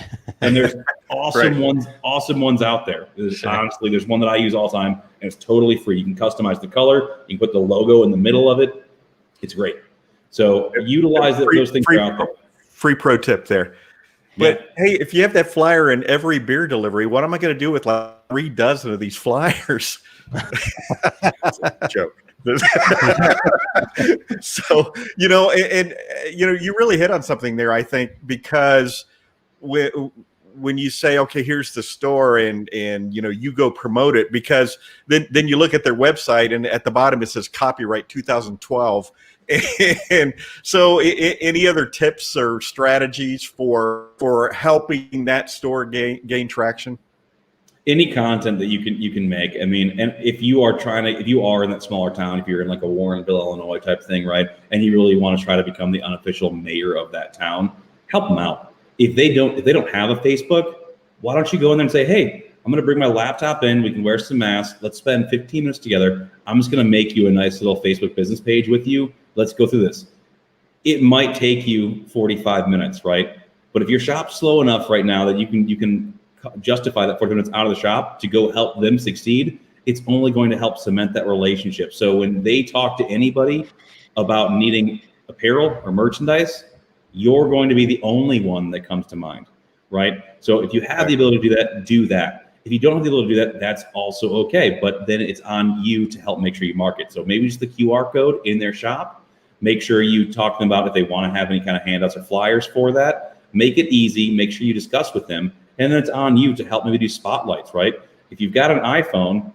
And there's awesome ones out there. Honestly, there's one that I use all the time, and it's totally free. You can customize the color. You can put the logo in the middle of it. It's great. So utilize those things are out there. Free pro tip there. But hey, if you have that flyer in every beer delivery, what am I going to do with like 3 dozen of these flyers? That's a joke. So, and you really hit on something there, I think, because when you say, okay, here's the store and you go promote it, because then you look at their website and at the bottom it says copyright 2012. And so any other tips or strategies for helping that store gain traction? Any content that you can make. I mean, and if you are in that smaller town, if you're in like a Warrenville, Illinois type thing, right, and you really want to try to become the unofficial mayor of that town, help them out. If they don't have a Facebook, why don't you go in there and say, hey, I'm going to bring my laptop in. We can wear some masks. Let's spend 15 minutes together. I'm just going to make you a nice little Facebook business page with you. Let's go through this. It might take you 45 minutes, right? But if your shop's slow enough right now that you can justify that 40 minutes out of the shop to go help them succeed, it's only going to help cement that relationship. So when they talk to anybody about needing apparel or merchandise, you're going to be the only one that comes to mind, right? So if you have the ability to do that. If you don't have the ability to do that, that's also okay. But then it's on you to help make sure you market. So maybe just the QR code in their shop. Make sure you talk to them about if they want to have any kind of handouts or flyers for that. Make it easy. Make sure you discuss with them. And then it's on you to help maybe do spotlights, right? If you've got an iPhone,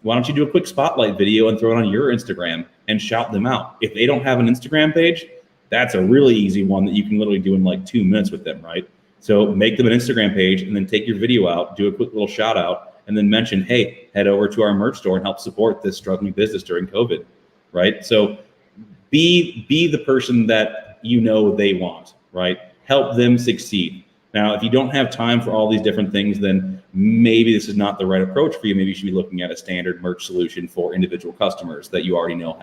why don't you do a quick spotlight video and throw it on your Instagram and shout them out? If they don't have an Instagram page, that's a really easy one that you can literally do in like 2 minutes with them, right? So make them an Instagram page and then take your video out, do a quick little shout out, and then mention, hey, head over to our merch store and help support this struggling business during COVID, right? So be the person that they want, right? Help them succeed. Now, if you don't have time for all these different things, then maybe this is not the right approach for you. Maybe you should be looking at a standard merch solution for individual customers that you already know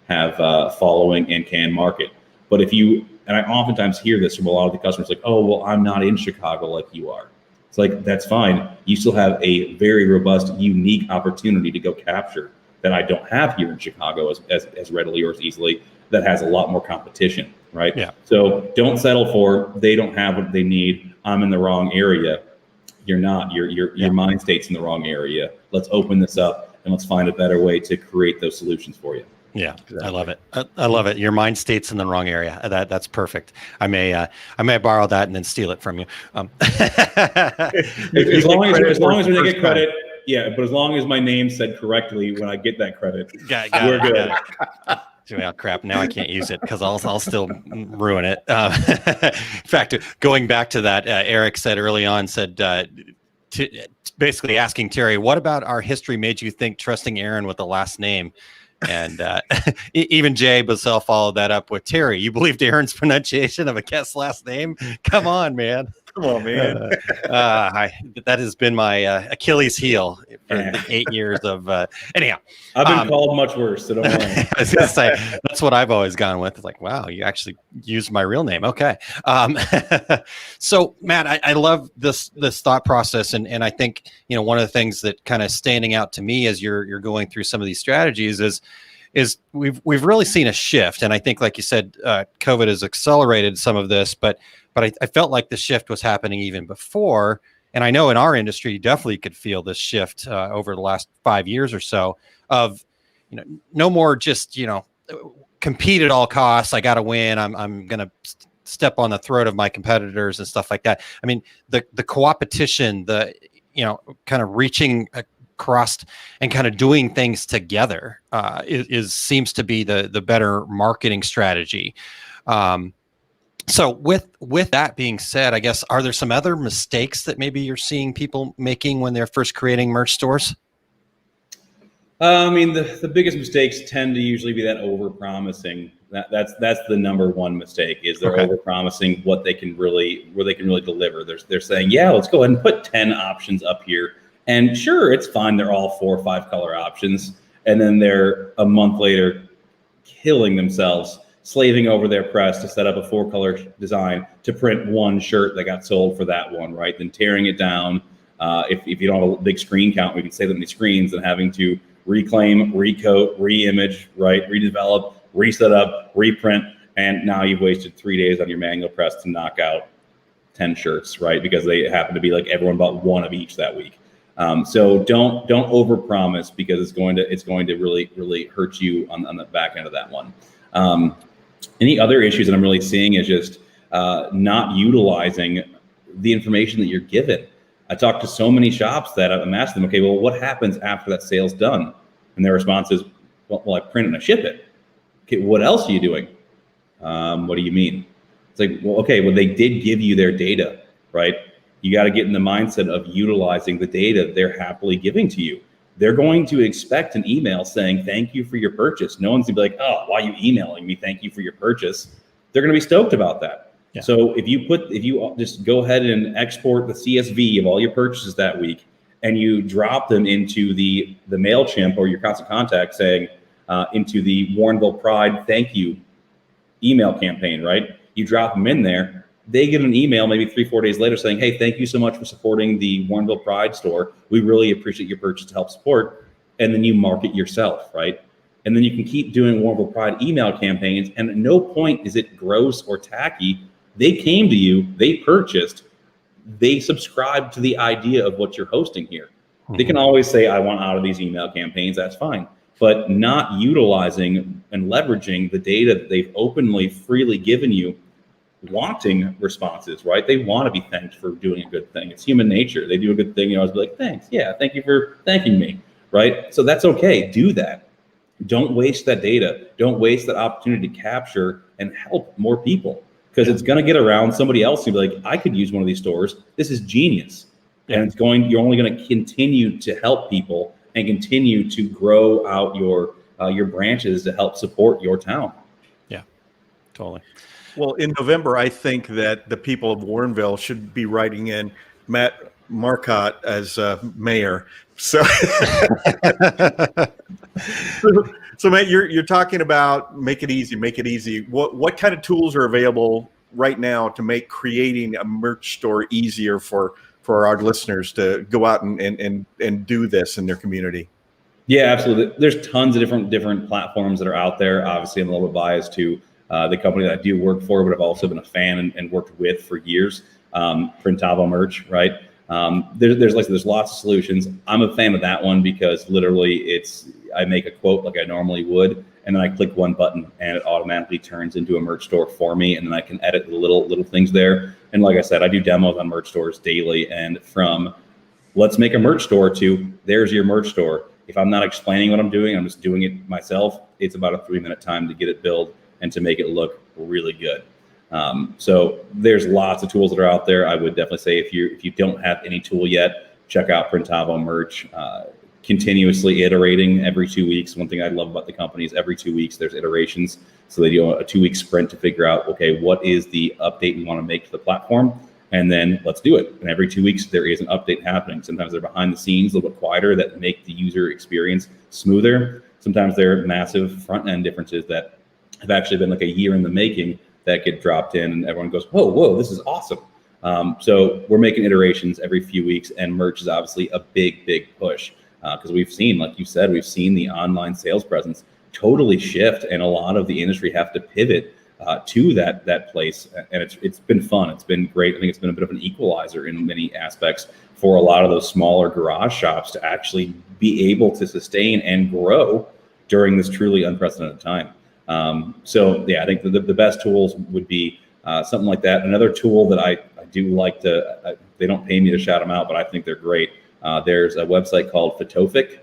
have following and can market. But and I oftentimes hear this from a lot of the customers, like, oh, well, I'm not in Chicago like you are. It's like, that's fine. You still have a very robust, unique opportunity to go capture that I don't have here in Chicago as readily or as easily, that has a lot more competition, right? Yeah. So don't settle for, they don't have what they need, I'm in the wrong area. You're not. Your mind state's in the wrong area. Let's open this up and let's find a better way to create those solutions for you. Yeah, exactly. I love it. I love it. Your mind state's in the wrong area. That's perfect. I may borrow that and then steal it from you. As long as we get credit, yeah. But as long as my name's said correctly when I get that credit, we're good. Well, crap. Now I can't use it because I'll still ruin it. In fact, going back to that, Eric said early on, basically asking Terry, what about our history made you think trusting Aaron with the last name? And even Jay Basel followed that up with, Terry, you believed Aaron's pronunciation of a guest's last name? Come on, man. That has been my Achilles heel for the 8 years of anyhow. I've been called much worse, so don't worry. I was gonna say, that's what I've always gone with. It's like, wow, you actually used my real name. Okay. So Matt, I love this thought process, and I think one of the things that kind of standing out to me as you're going through some of these strategies is we've really seen a shift, and I think, like you said, COVID has accelerated some of this, but I felt like the shift was happening even before. And I know in our industry, you definitely could feel this shift over the last 5 years or so of, no more just, compete at all costs. I got to win. I'm going to step on the throat of my competitors and stuff like that. I mean, the co-opetition, kind of reaching across and kind of doing things together seems to be the better marketing strategy. So with that being said, I guess, are there some other mistakes that maybe you're seeing people making when they're first creating merch stores? I mean, the biggest mistakes tend to usually be that over-promising. That's the number one mistake, is they're over-promising what they can really deliver. They're saying, yeah, let's go ahead and put 10 options up here. And sure, it's fine. They're all 4 or 5 color options. And then they're a month later killing themselves slaving over their press to set up a 4-color design to print one shirt that got sold for that one, right? Then tearing it down. If you don't have a big screen count, we can save that many screens, and having to reclaim, recoat, re-image, right? Redevelop, reset up, reprint, and now you've wasted 3 days on your manual press to knock out 10 shirts, right? Because they happen to be like everyone bought one of each that week. So don't overpromise, because it's going to really hurt you on the back end of that one. Any other issues that I'm really seeing is just not utilizing the information that you're given. I talked to so many shops that I'm asking them, okay, well, what happens after that sale's done? And their response is, well, I print and I ship it. Okay, what else are you doing? What do you mean? It's like, well, okay, well, they did give you their data, right? You got to get in the mindset of utilizing the data they're happily giving to you. They're going to expect an email saying, thank you for your purchase. No one's gonna be like, oh, why are you emailing me? Thank you for your purchase. They're going to be stoked about that. Yeah. So if you just go ahead and export the CSV of all your purchases that week, and you drop them into the MailChimp or your constant contact saying, into the Warrenville Pride thank you email campaign, right? You drop them in there. They get an email maybe 3-4 days later saying, hey, thank you so much for supporting the Warrenville Pride store. We really appreciate your purchase to help support. And then you market yourself, right? And then you can keep doing Warrenville Pride email campaigns. And at no point is it gross or tacky. They came to you, they purchased, they subscribed to the idea of what you're hosting here. Mm-hmm. They can always say, I want out of these email campaigns, that's fine. But not utilizing and leveraging the data that they've openly, freely given you, wanting responses, right? They want to be thanked for doing a good thing. It's human nature. They do a good thing, you always be like, thanks. Yeah, thank you for thanking me, right? So that's okay. Do that. Don't waste that data. Don't waste that opportunity to capture and help more people, because it's going to get around somebody else and be like, I could use one of these stores. This is genius. Yeah. And you're only going to continue to help people and continue to grow out your branches to help support your town. Yeah, totally. Well, in November, I think that the people of Warrenville should be writing in Matt Marcotte as mayor. So, so Matt, you're talking about make it easy, make it easy. What kind of tools are available right now to make creating a merch store easier for our listeners to go out and do this in their community? Yeah, absolutely. There's tons of different platforms that are out there. Obviously, I'm a little bit biased to the company that I do work for, but I've also been a fan and worked with for years. Printable merch, right? There's lots of solutions. I'm a fan of that one because literally I make a quote like I normally would, and then I click one button and it automatically turns into a merch store for me, and then I can edit the little things there. And like I said, I do demos on merch stores daily, and from let's make a merch store to there's your merch store. If I'm not explaining what I'm doing, I'm just doing it myself. It's about a 3-minute time to get it built and to make it look really good. So there's lots of tools that are out there. I would definitely say if you don't have any tool yet, check out Printable merch. Continuously iterating every 2 weeks. One thing I love about the company is every 2 weeks there's iterations. So they do a 2-week sprint to figure out, okay, what is the update we want to make to the platform? And then let's do it. And every 2 weeks there is an update happening. Sometimes they're behind the scenes, a little bit quieter, that make the user experience smoother. Sometimes there are massive front end differences that have actually been like a year in the making that get dropped in, and everyone goes, whoa, this is awesome. So we're making iterations every few weeks, and merch is obviously a big push because we've seen, like you said, we've seen the online sales presence totally shift, and a lot of the industry have to pivot to that place. And it's been fun. It's been great. I think it's been a bit of an equalizer in many aspects for a lot of those smaller garage shops to actually be able to sustain and grow during this truly unprecedented time. So yeah, I think the best tools would be something like that. Another tool that I do like to, they don't pay me to shout them out, but I think they're great. There's a website called Photophic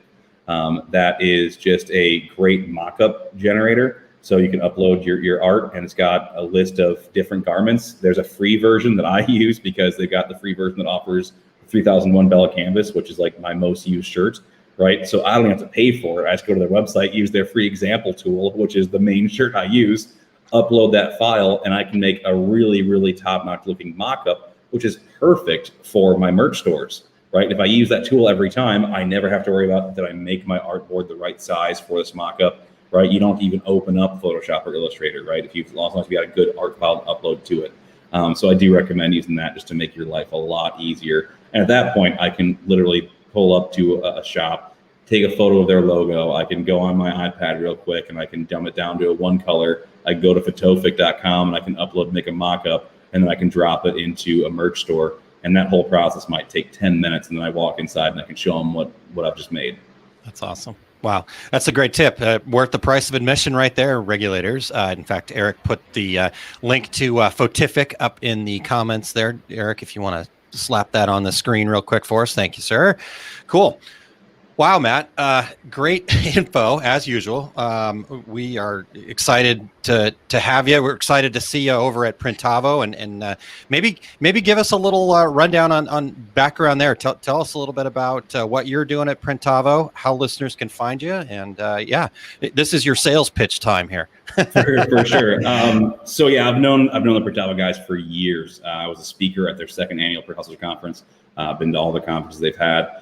that is just a great mock-up generator. So you can upload your art, and it's got a list of different garments. There's a free version that I use because they've got the free version that offers 3001 Bella Canvas, which is like my most used shirt. Right. So I don't have to pay for it. I just go to their website, use their free example tool, which is the main shirt I use, upload that file, and I can make a really top-notch looking mock-up, which is perfect for my merch stores. Right. If I use that tool every time, I never have to worry about, did I make my artboard the right size for this mock-up? right? You don't even open up Photoshop or Illustrator, right? As long as you got a good art file to upload to it. So I do recommend using that just to make your life a lot easier. And at that point, I can literally pull up to a shop, take a photo of their logo. I can go on my iPad real quick and I can dumb it down to a one color. I go to photofic.com and I can upload, make a mock-up, and then I can drop it into a merch store. And that whole process might take 10 minutes. And then I walk inside and I can show them what I've just made. That's awesome. Wow. That's a great tip. Worth the price of admission right there, regulators. In fact, Eric put the link to Photific up in the comments there. Eric, if you want to slap that on the screen real quick for us. Thank you, sir. Cool. Wow, Matt. Great info as usual. We are excited to have you. We're excited to see you over at Printavo, and maybe give us a little rundown on background there. Tell us a little bit about what you're doing at Printavo, how listeners can find you, and this is your sales pitch time here. for sure. So yeah, I've known the Printavo guys for years. I was a speaker at their second annual Print Hustlers Conference. Been to all the conferences they've had.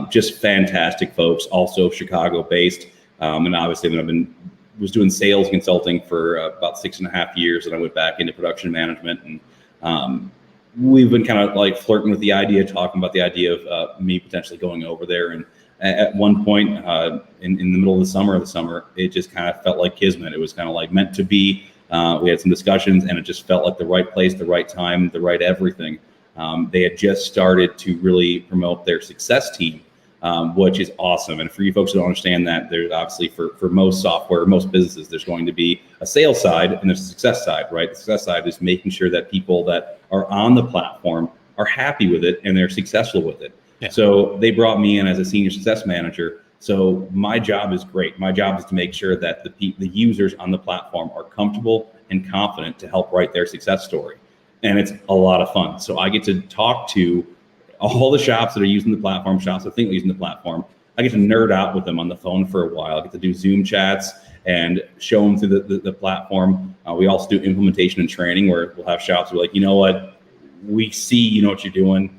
Just fantastic folks, also Chicago based. And obviously when was doing sales consulting for about 6.5 years, and I went back into production management, and we've been kind of like flirting with the idea, talking about the idea of me potentially going over there. And at one point in the middle of the summer, it just kind of felt like kismet. It was kind of like meant to be. We had some discussions, and it just felt like the right place, the right time, the right everything. They had just started to really promote their success team, which is awesome. And for you folks who don't understand that, there's obviously for most software, most businesses, there's going to be a sales side and there's a success side, right? The success side is making sure that people that are on the platform are happy with it and they're successful with it. Yeah. So they brought me in as a senior success manager. So my job is great. My job is to make sure that the users on the platform are comfortable and confident to help write their success story. And it's a lot of fun. So I get to talk to all the shops that are using the platform, shops that think they're using the platform. I get to nerd out with them on the phone for a while. I get to do Zoom chats and show them through the platform. We also do implementation and training where we'll have shops who are like, you know what, we see you know what you're doing.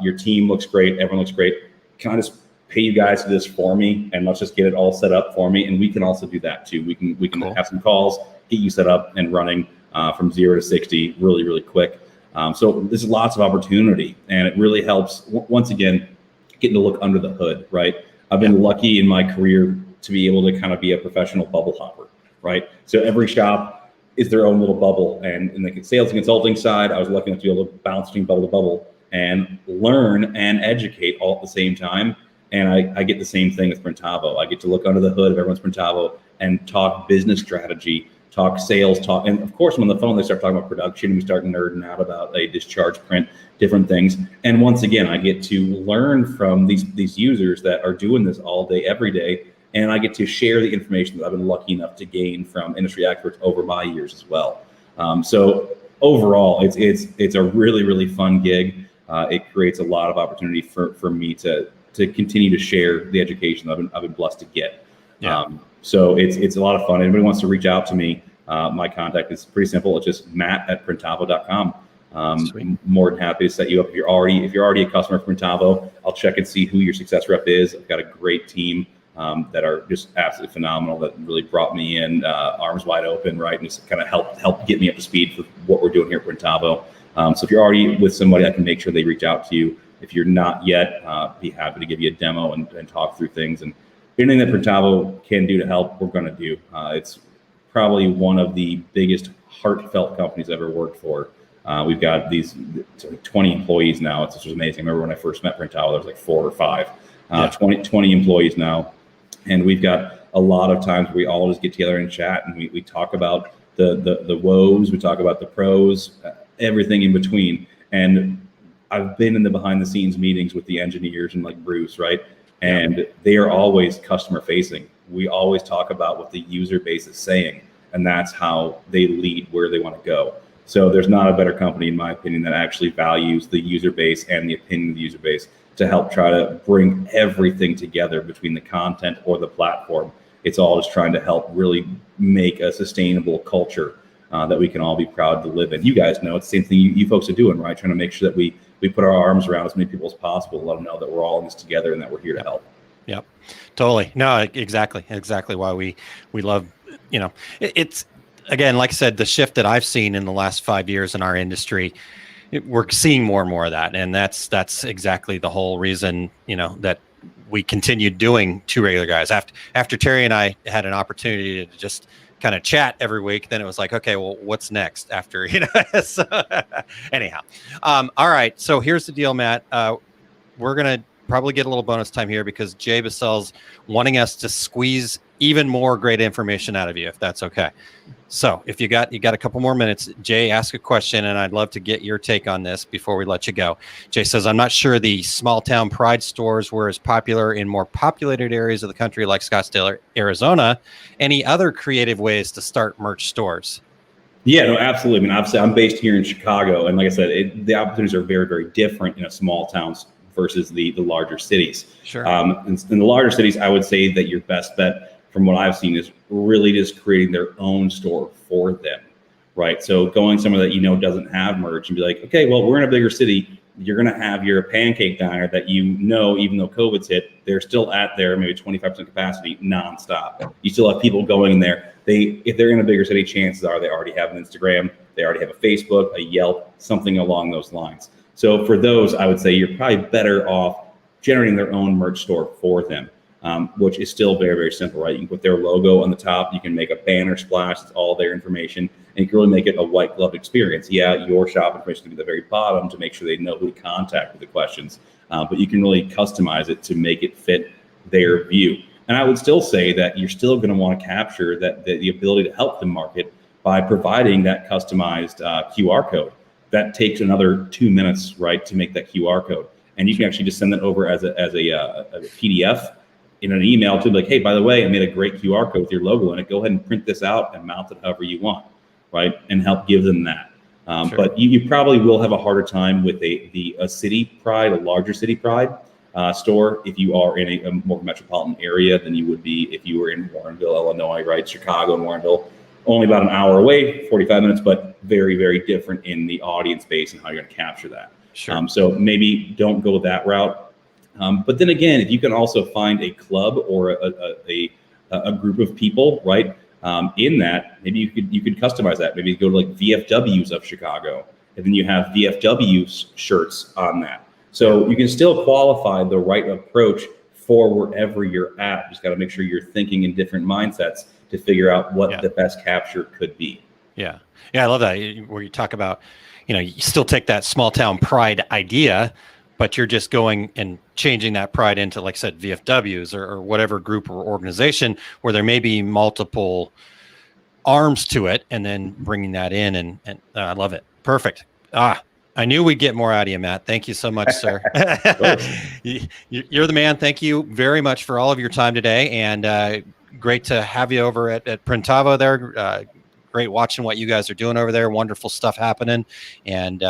Your team looks great. Everyone looks great. Can I just pay you guys to do this for me? And let's just get it all set up for me. And we can also do that too. We can cool. Have some calls, get you set up and running. From 0 to 60 really, really quick. So there's lots of opportunity, and it really helps, once again, getting to look under the hood, right? I've been lucky in my career to be able to kind of be a professional bubble hopper, right? So every shop is their own little bubble. And in the sales and consulting side, I was lucky enough to be able to bounce between bubble to bubble and learn and educate all at the same time. And I get the same thing with Printavo. I get to look under the hood of everyone's Printavo and talk business strategy, talk sales, and of course, on the phone, they start talking about production, and we start nerding out about a discharge print, different things. And once again, I get to learn from these users that are doing this all day, every day, and I get to share the information that I've been lucky enough to gain from industry experts over my years as well. So overall, it's a really, really fun gig. It creates a lot of opportunity for me to continue to share the education I've been blessed to get. Yeah. So it's a lot of fun. Anybody wants to reach out to me, my contact is pretty simple. It's just matt@printavo.com. More than happy to set you up. If you're already a customer of Printavo, I'll check and see who your success rep is. I've got a great team that are just absolutely phenomenal, that really brought me in arms wide open, right? And just kind of help get me up to speed for what we're doing here at Printavo. So if you're already with somebody, I can make sure they reach out to you. If you're not yet, be happy to give you a demo and talk through things. And anything that Printavo can do to help, we're going to do. It's probably one of the biggest heartfelt companies I've ever worked for. We've got these 20 employees now. It's just amazing. I remember when I first met Printavo, there was like 4 or 5. 20 employees now. And we've got a lot of times where we all just get together and chat, and we talk about the woes, we talk about the pros, everything in between. And I've been in the behind the scenes meetings with the engineers and like Bruce, right? And they are always customer facing. We always talk about what the user base is saying, and that's how they lead where they want to go. So there's not a better company, in my opinion, that actually values the user base and the opinion of the user base to help try to bring everything together between the content or the platform. It's all just trying to help really make a sustainable culture that we can all be proud to live in. You guys know it's the same thing you folks are doing, right? Trying to make sure that we put our arms around as many people as possible, let them know that we're all in this together and that we're here to help. Yep. Totally. No, exactly why we love, it's again, like I said, the shift that I've seen in the last 5 years in our industry, we're seeing more and more of that. And that's exactly the whole reason, that we continued doing Two Regular Guys. After Terry and I had an opportunity to just kind of chat every week, then it was like, okay, well, what's next after, so, anyhow. All right. So here's the deal, Matt. We're going to probably get a little bonus time here because Jay Basel's wanting us to squeeze even more great information out of you, if that's okay. So if you got a couple more minutes, Jay, ask a question, and I'd love to get your take on this before we let you go. Jay says, I'm not sure the small town pride stores were as popular in more populated areas of the country like Scottsdale, Arizona. Any other creative ways to start merch stores? Yeah, no, absolutely. I mean, obviously, I'm based here in Chicago, and like I said, the opportunities are very, very different in a small towns versus the larger cities. Sure. In the larger cities, I would say that your best bet, from what I've seen, is really just creating their own store for them, right? So going somewhere that doesn't have merch and be like, okay, well, we're in a bigger city. You're going to have your pancake diner that even though COVID's hit, they're still at their maybe 25% capacity nonstop. You still have people going in there. If they're in a bigger city, chances are they already have an Instagram, they already have a Facebook, a Yelp, something along those lines. So for those, I would say you're probably better off generating their own merch store for them. Which is still very, very simple, right? You can put their logo on the top. You can make a banner splash. It's all their information. And you can really make it a white glove experience. Yeah, your shop information can be at the very bottom to make sure they know who to contact with the questions. But you can really customize it to make it fit their view. And I would still say that you're still going to want to capture the ability to help them market by providing that customized QR code. That takes another 2 minutes, right, to make that QR code. And you can actually just send that over as a PDF in an email to like, hey, by the way, I made a great QR code with your logo in it. Go ahead and print this out and mount it however you want, right? And help give them that. Sure. But you probably will have a harder time with a city pride, a larger city pride store if you are in a more metropolitan area than you would be if you were in Warrenville, Illinois, right? Chicago and Warrenville, only about an hour away, 45 minutes, but very, very different in the audience base and how you're going to capture that. Sure. So maybe don't go that route. But then again, if you can also find a club or a group of people, right, in that, maybe you could customize that. Maybe go to like VFWs of Chicago, and then you have VFWs shirts on that. So you can still qualify the right approach for wherever you're at. Just got to make sure you're thinking in different mindsets to figure out what the best capture could be. Yeah, I love that where you talk about, you still take that small town pride idea, but you're just going and changing that pride into, like I said, VFWs or whatever group or organization where there may be multiple arms to it, and then bringing that in. And I love it. Perfect. I knew we'd get more out of you, Matt. Thank you so much, sir. You're the man. Thank you very much for all of your time today. And great to have you over at Printable there. Great watching what you guys are doing over there. Wonderful stuff happening. And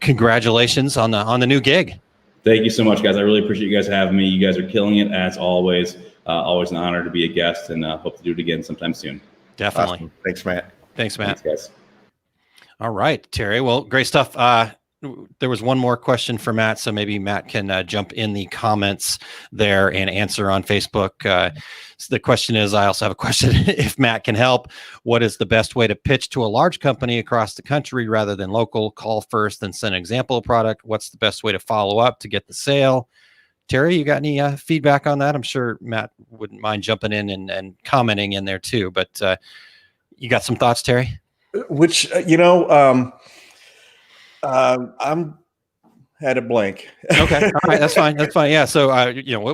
congratulations on the new gig. Thank you so much, guys. I really appreciate you guys having me. You guys are killing it as always. Always an honor to be a guest, and hope to do it again sometime soon. Definitely. Awesome. Thanks, Matt. Thanks, Matt. Thanks, guys. All right, Terry. Well, great stuff. There was one more question for Matt, so maybe Matt can jump in the comments there and answer on Facebook. So the question is, I also have a question, if Matt can help, what is the best way to pitch to a large company across the country rather than local? Call first, then send an example product. What's the best way to follow up to get the sale? Terry, you got any feedback on that? I'm sure Matt wouldn't mind jumping in and commenting in there too, but you got some thoughts, Terry? Which, I'm had a blank. Okay. All right. That's fine. That's fine. Yeah. So,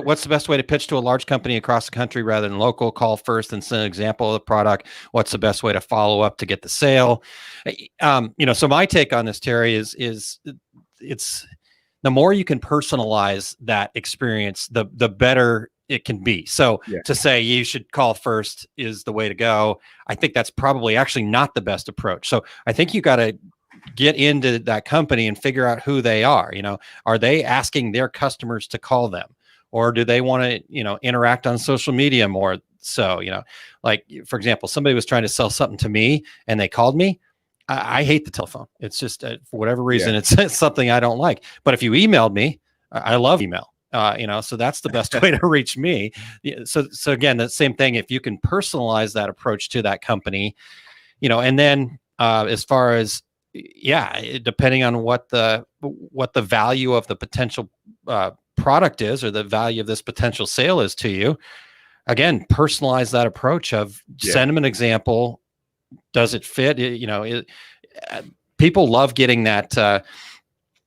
what's the best way to pitch to a large company across the country rather than local? Call first and send an example of the product. What's the best way to follow up to get the sale? So my take on this, Terry, is it's the more you can personalize that experience, the better it can be. So to say you should call first is the way to go, I think that's probably actually not the best approach. So I think you got to get into that company and figure out who they are. Are they asking their customers to call them, or do they want to, interact on social media more? So, like, for example, somebody was trying to sell something to me and they called me. I hate the telephone. It's just for whatever reason, it's something I don't like. But if you emailed me, I love email. So that's the best way to reach me. So again, the same thing. If you can personalize that approach to that company, and then as far as, depending on what the value of the potential product is, or the value of this potential sale is to you, again, personalize that approach of send them an example. Does it fit? People love getting that. I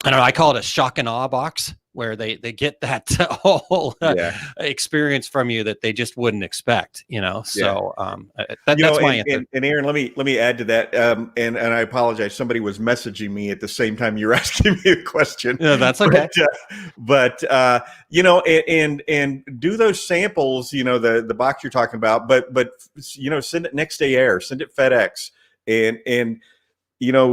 don't know. I call it a shock and awe box, where they get that whole experience from you that they just wouldn't expect. So that's my answer. And Aaron, let me add to that. And I apologize. Somebody was messaging me at the same time you were asking me a question. Yeah, that's okay. But and do those samples. The box you're talking about. But send it next day air. Send it FedEx. And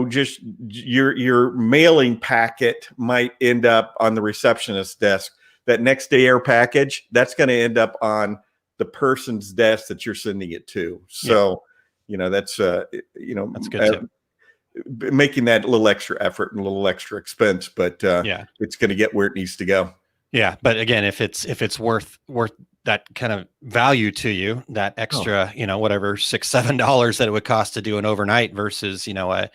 just your mailing packet might end up on the receptionist's desk. That next day air package, that's going to end up on the person's desk that you're sending it to. So, that's that's good too. Making that a little extra effort and a little extra expense, but it's going to get where it needs to go. Yeah. But again, if it's worth that kind of value to you, that extra, whatever, $6-7 that it would cost to do an overnight versus, a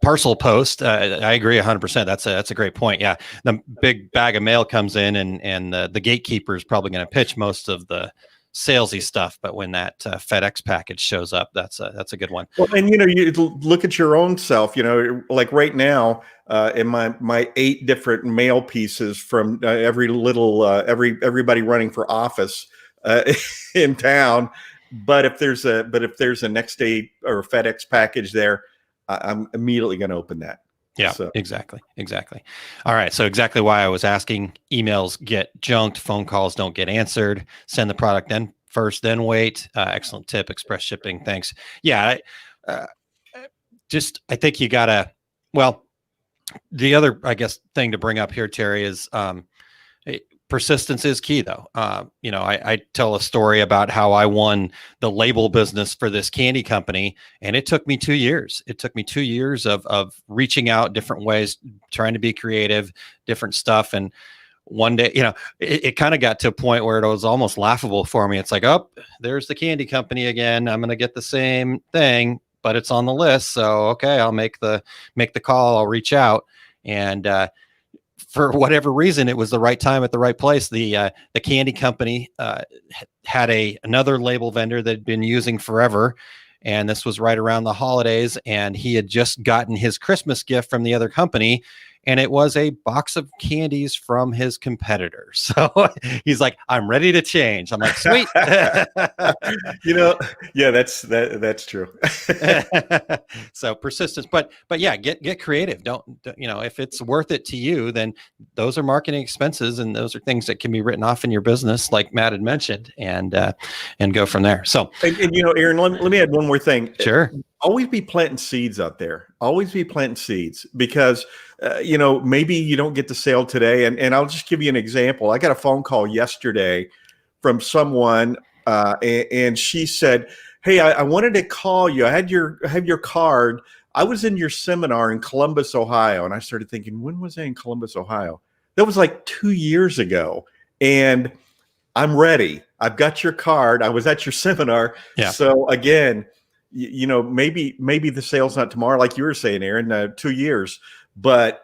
parcel post. I agree 100%. That's a great point. Yeah. The big bag of mail comes in and the gatekeeper is probably going to pitch most of the salesy stuff. But when that FedEx package shows up, that's a good one. Well, and, you look at your own self, like right now, in my 8 different mail pieces from everybody running for office in town. But if there's a next day or FedEx package there, I'm immediately going to open that. Yeah, so. Exactly. All right. So exactly why I was asking, emails get junked, phone calls don't get answered, send the product then first, then wait. Excellent tip, express shipping. Thanks. Yeah. I think you gotta, the other, I guess, thing to bring up here, Terry, is persistence is key, though. I tell a story about how I won the label business for this candy company, and it took me 2 years. It took me 2 years of reaching out different ways, trying to be creative, different stuff. And one day, it kind of got to a point where it was almost laughable for me. It's like, oh, there's the candy company again. I'm going to get the same thing, but it's on the list. So, okay, I'll make the call. I'll reach out. And, for whatever reason, it was the right time at the right place. The candy company had another label vendor that had been using forever, and this was right around the holidays, and he had just gotten his Christmas gift from the other company, and it was a box of candies from his competitor. So he's like, I'm ready to change. I'm like, sweet. That's true. So persistence, but yeah, get creative. Don't, if it's worth it to you, then those are marketing expenses, and those are things that can be written off in your business, like Matt had mentioned, and go from there. So, and Aaron, let me add one more thing. Sure. Always be planting seeds out there. Always be planting seeds, because, maybe you don't get the sale today. And I'll just give you an example. I got a phone call yesterday from someone, and she said, hey, I wanted to call you. I have your card. I was in your seminar in Columbus, Ohio. And I started thinking, when was I in Columbus, Ohio? That was like 2 years ago. And I'm ready. I've got your card. I was at your seminar. Yeah. So again, maybe the sale's not tomorrow, like you were saying, Aaron, 2 years, but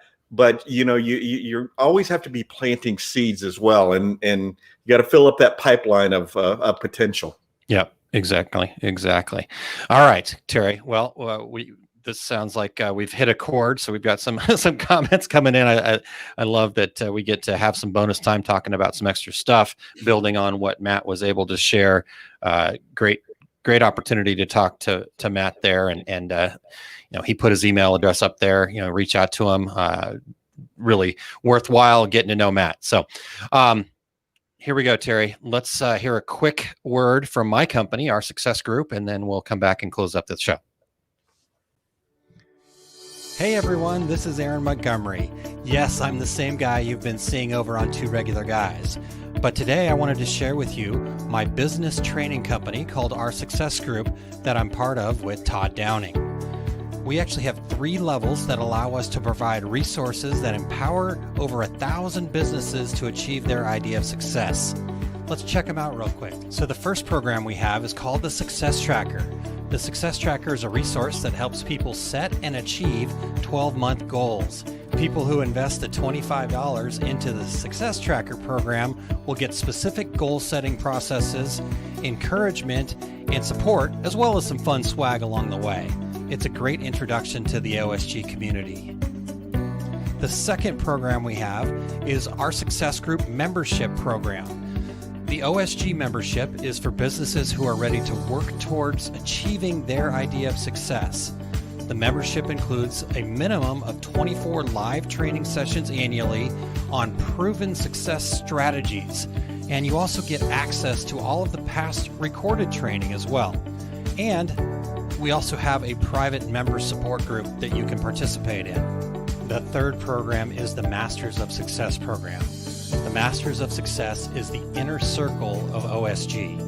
you always have to be planting seeds as well. And you got to fill up that pipeline of potential. Yeah, exactly. All right, Terry. Well, this sounds like we've hit a chord. So we've got some comments coming in. I love that we get to have some bonus time talking about some extra stuff, building on what Matt was able to share. Great opportunity to talk to Matt there, and he put his email address up there. Reach out to him. Really worthwhile getting to know Matt. So here we go, Terry. Let's hear a quick word from my company, Our Success Group, and then we'll come back and close up the show. Hey everyone, this is Aaron Montgomery. Yes, I'm the same guy you've been seeing over on Two Regular Guys. But today I wanted to share with you my business training company called Our Success Group that I'm part of with Todd Downing. We actually have 3 levels that allow us to provide resources that empower over 1,000 businesses to achieve their idea of success. Let's check them out real quick. So the first program we have is called the Success Tracker. The Success Tracker is a resource that helps people set and achieve 12-month goals. People who invest the $25 into the Success Tracker program will get specific goal-setting processes, encouragement, and support, as well as some fun swag along the way. It's a great introduction to the OSG community. The second program we have is our Success Group membership program. The OSG membership is for businesses who are ready to work towards achieving their idea of success. The membership includes a minimum of 24 live training sessions annually on proven success strategies. And you also get access to all of the past recorded training as well. And we also have a private member support group that you can participate in. The third program is the Masters of Success program. The Masters of Success is the inner circle of OSG.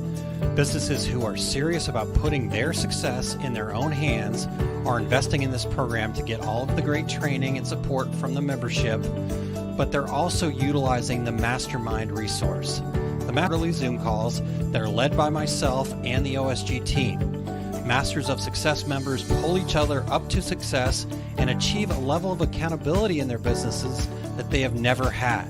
Businesses who are serious about putting their success in their own hands are investing in this program to get all of the great training and support from the membership, but they're also utilizing the mastermind resource. The quarterly Zoom calls that are led by myself and the OSG team. Masters of Success members pull each other up to success and achieve a level of accountability in their businesses that they have never had.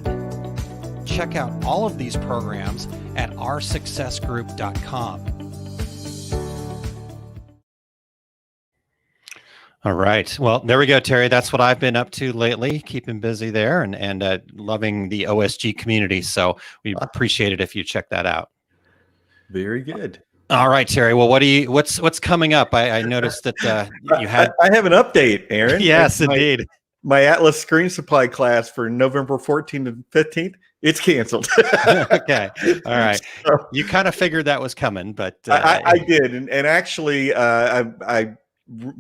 Check out all of these programs at oursuccessgroup.com. All right. Well, there we go, Terry. That's what I've been up to lately, keeping busy there and loving the OSG community. So we appreciate it if you check that out. Very good. All right, Terry. Well, what's coming up? I noticed that you had. I have an update, Aaron. Yes, indeed. My Atlas Screen Supply class for November 14th and 15th. It's canceled. Okay. All right. So, you kind of figured that was coming, but I did. And actually, I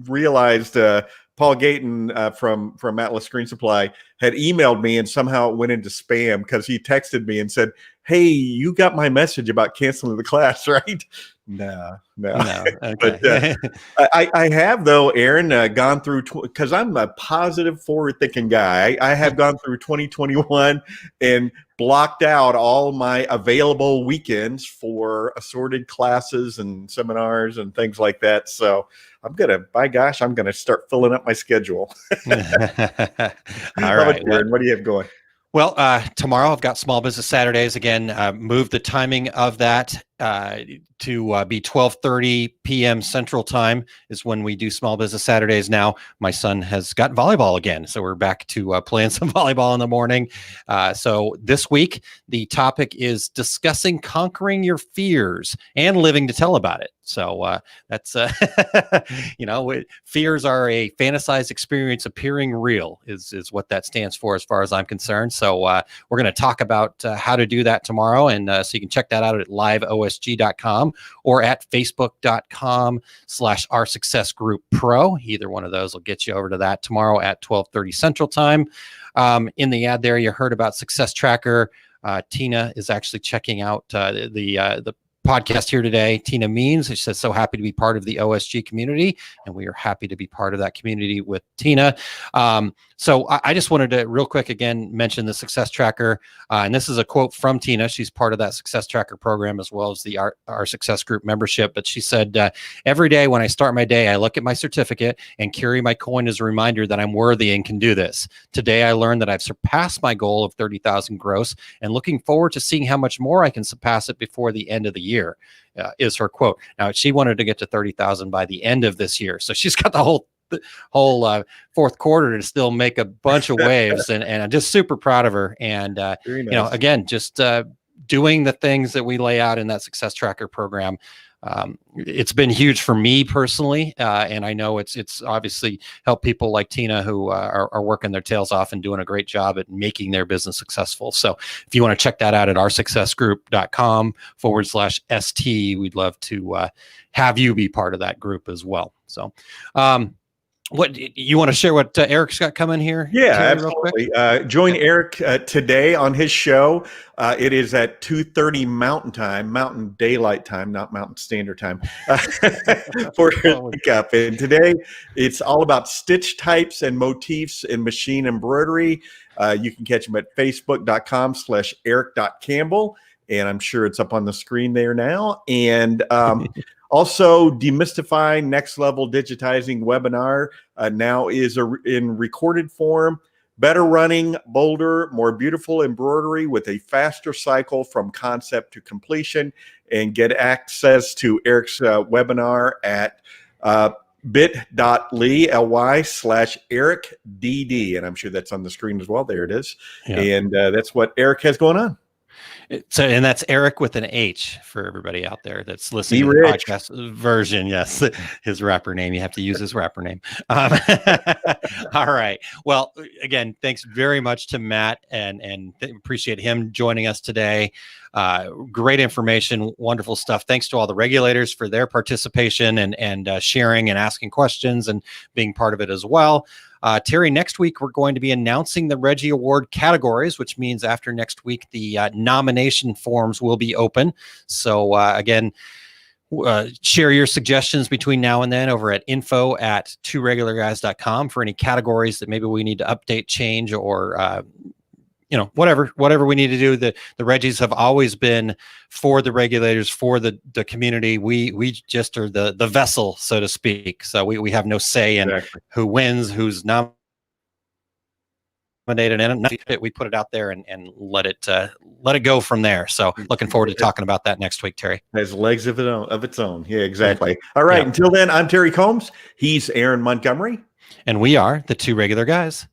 realized Paul Gayton from Atlas Screen Supply had emailed me, and somehow it went into spam because he texted me and said, "Hey, you got my message about canceling the class, right?" No. Okay. But I have, though, Aaron, gone through, because I'm a positive, forward-thinking guy. I have gone through 2021 and blocked out all my available weekends for assorted classes and seminars and things like that. So I'm going to start filling up my schedule. All right. Aaron, what do you have going? Well, tomorrow I've got Small Business Saturdays again. Moved the timing of that to be 12:30 p.m. Central Time is when we do Small Business Saturdays. Now my son has got volleyball again, so we're back to playing some volleyball in the morning. So this week the topic is discussing conquering your fears and living to tell about it. So that's fears are a fantasized experience appearing real is what that stands for as far as I'm concerned. So we're going to talk about how to do that tomorrow, and so you can check that out at liveosg.com or at facebook.com/oursuccessgrouppro. Either one of those will get you over to that tomorrow at 12:30 Central Time. In the ad there, you heard about Success Tracker. Tina is actually checking out the podcast here today. Tina Means, she says, so happy to be part of the OSG community, and we are happy to be part of that community with Tina. So I just wanted to real quick again mention the Success Tracker, and this is a quote from Tina. She's part of that Success Tracker program as well as the our Success Group membership. But she said, every day when I start my day, I look at my certificate and carry my coin as a reminder that I'm worthy and can do this. Today I learned that I've surpassed my goal of 30,000 gross, and looking forward to seeing how much more I can surpass it before the end of the year. Is her quote. Now she wanted to get to 30,000 by the end of this year, so she's got the whole fourth quarter to still make a bunch of waves, and I'm just super proud of her. And nice. Again, just doing the things that we lay out in that Success Tracker program. It's been huge for me personally, and I know it's obviously helped people like Tina who are working their tails off and doing a great job at making their business successful. So if you want to check that out at oursuccessgroup.com/ST, we'd love to have you be part of that group as well. So What you want to share? What Eric's got coming here? Yeah, Terry, real quick? absolutely. Join Eric today on his show. It is at 2:30 Mountain Time, Mountain Daylight Time, not Mountain Standard Time, for his pickup. And today it's all about stitch types and motifs in machine embroidery. You can catch him at facebook.com/eric.campbell. And I'm sure it's up on the screen there now. And also, Demystify Next Level Digitizing webinar now is in recorded form. Better running, bolder, more beautiful embroidery with a faster cycle from concept to completion. And get access to Eric's webinar at bit.ly/EricDD. And I'm sure that's on the screen as well. There it is. Yeah. And that's what Eric has going on. So, and that's Eric with an H for everybody out there that's listening to the podcast version. Yes, his rapper name. You have to use his rapper name. All right. Well, again, thanks very much to Matt, and appreciate him joining us today. Great information, wonderful stuff. Thanks to all the regulators for their participation and sharing and asking questions and being part of it as well. Terry, next week we're going to be announcing the Reggie Award categories, which means after next week the nomination forms will be open. So again, share your suggestions between now and then over at info@tworegularguys.com for any categories that maybe we need to update, change, or whatever we need to do. The Reggies have always been for the regulators, for the community. We just are the vessel, so to speak. So we have no say in who wins, who's nominated, and we put it out there and let it go from there. So looking forward to talking about that next week, Terry. Has legs of its own. Yeah, exactly. All right. Yeah. Until then, I'm Terry Combs. He's Aaron Montgomery. And we are the Two Regular Guys.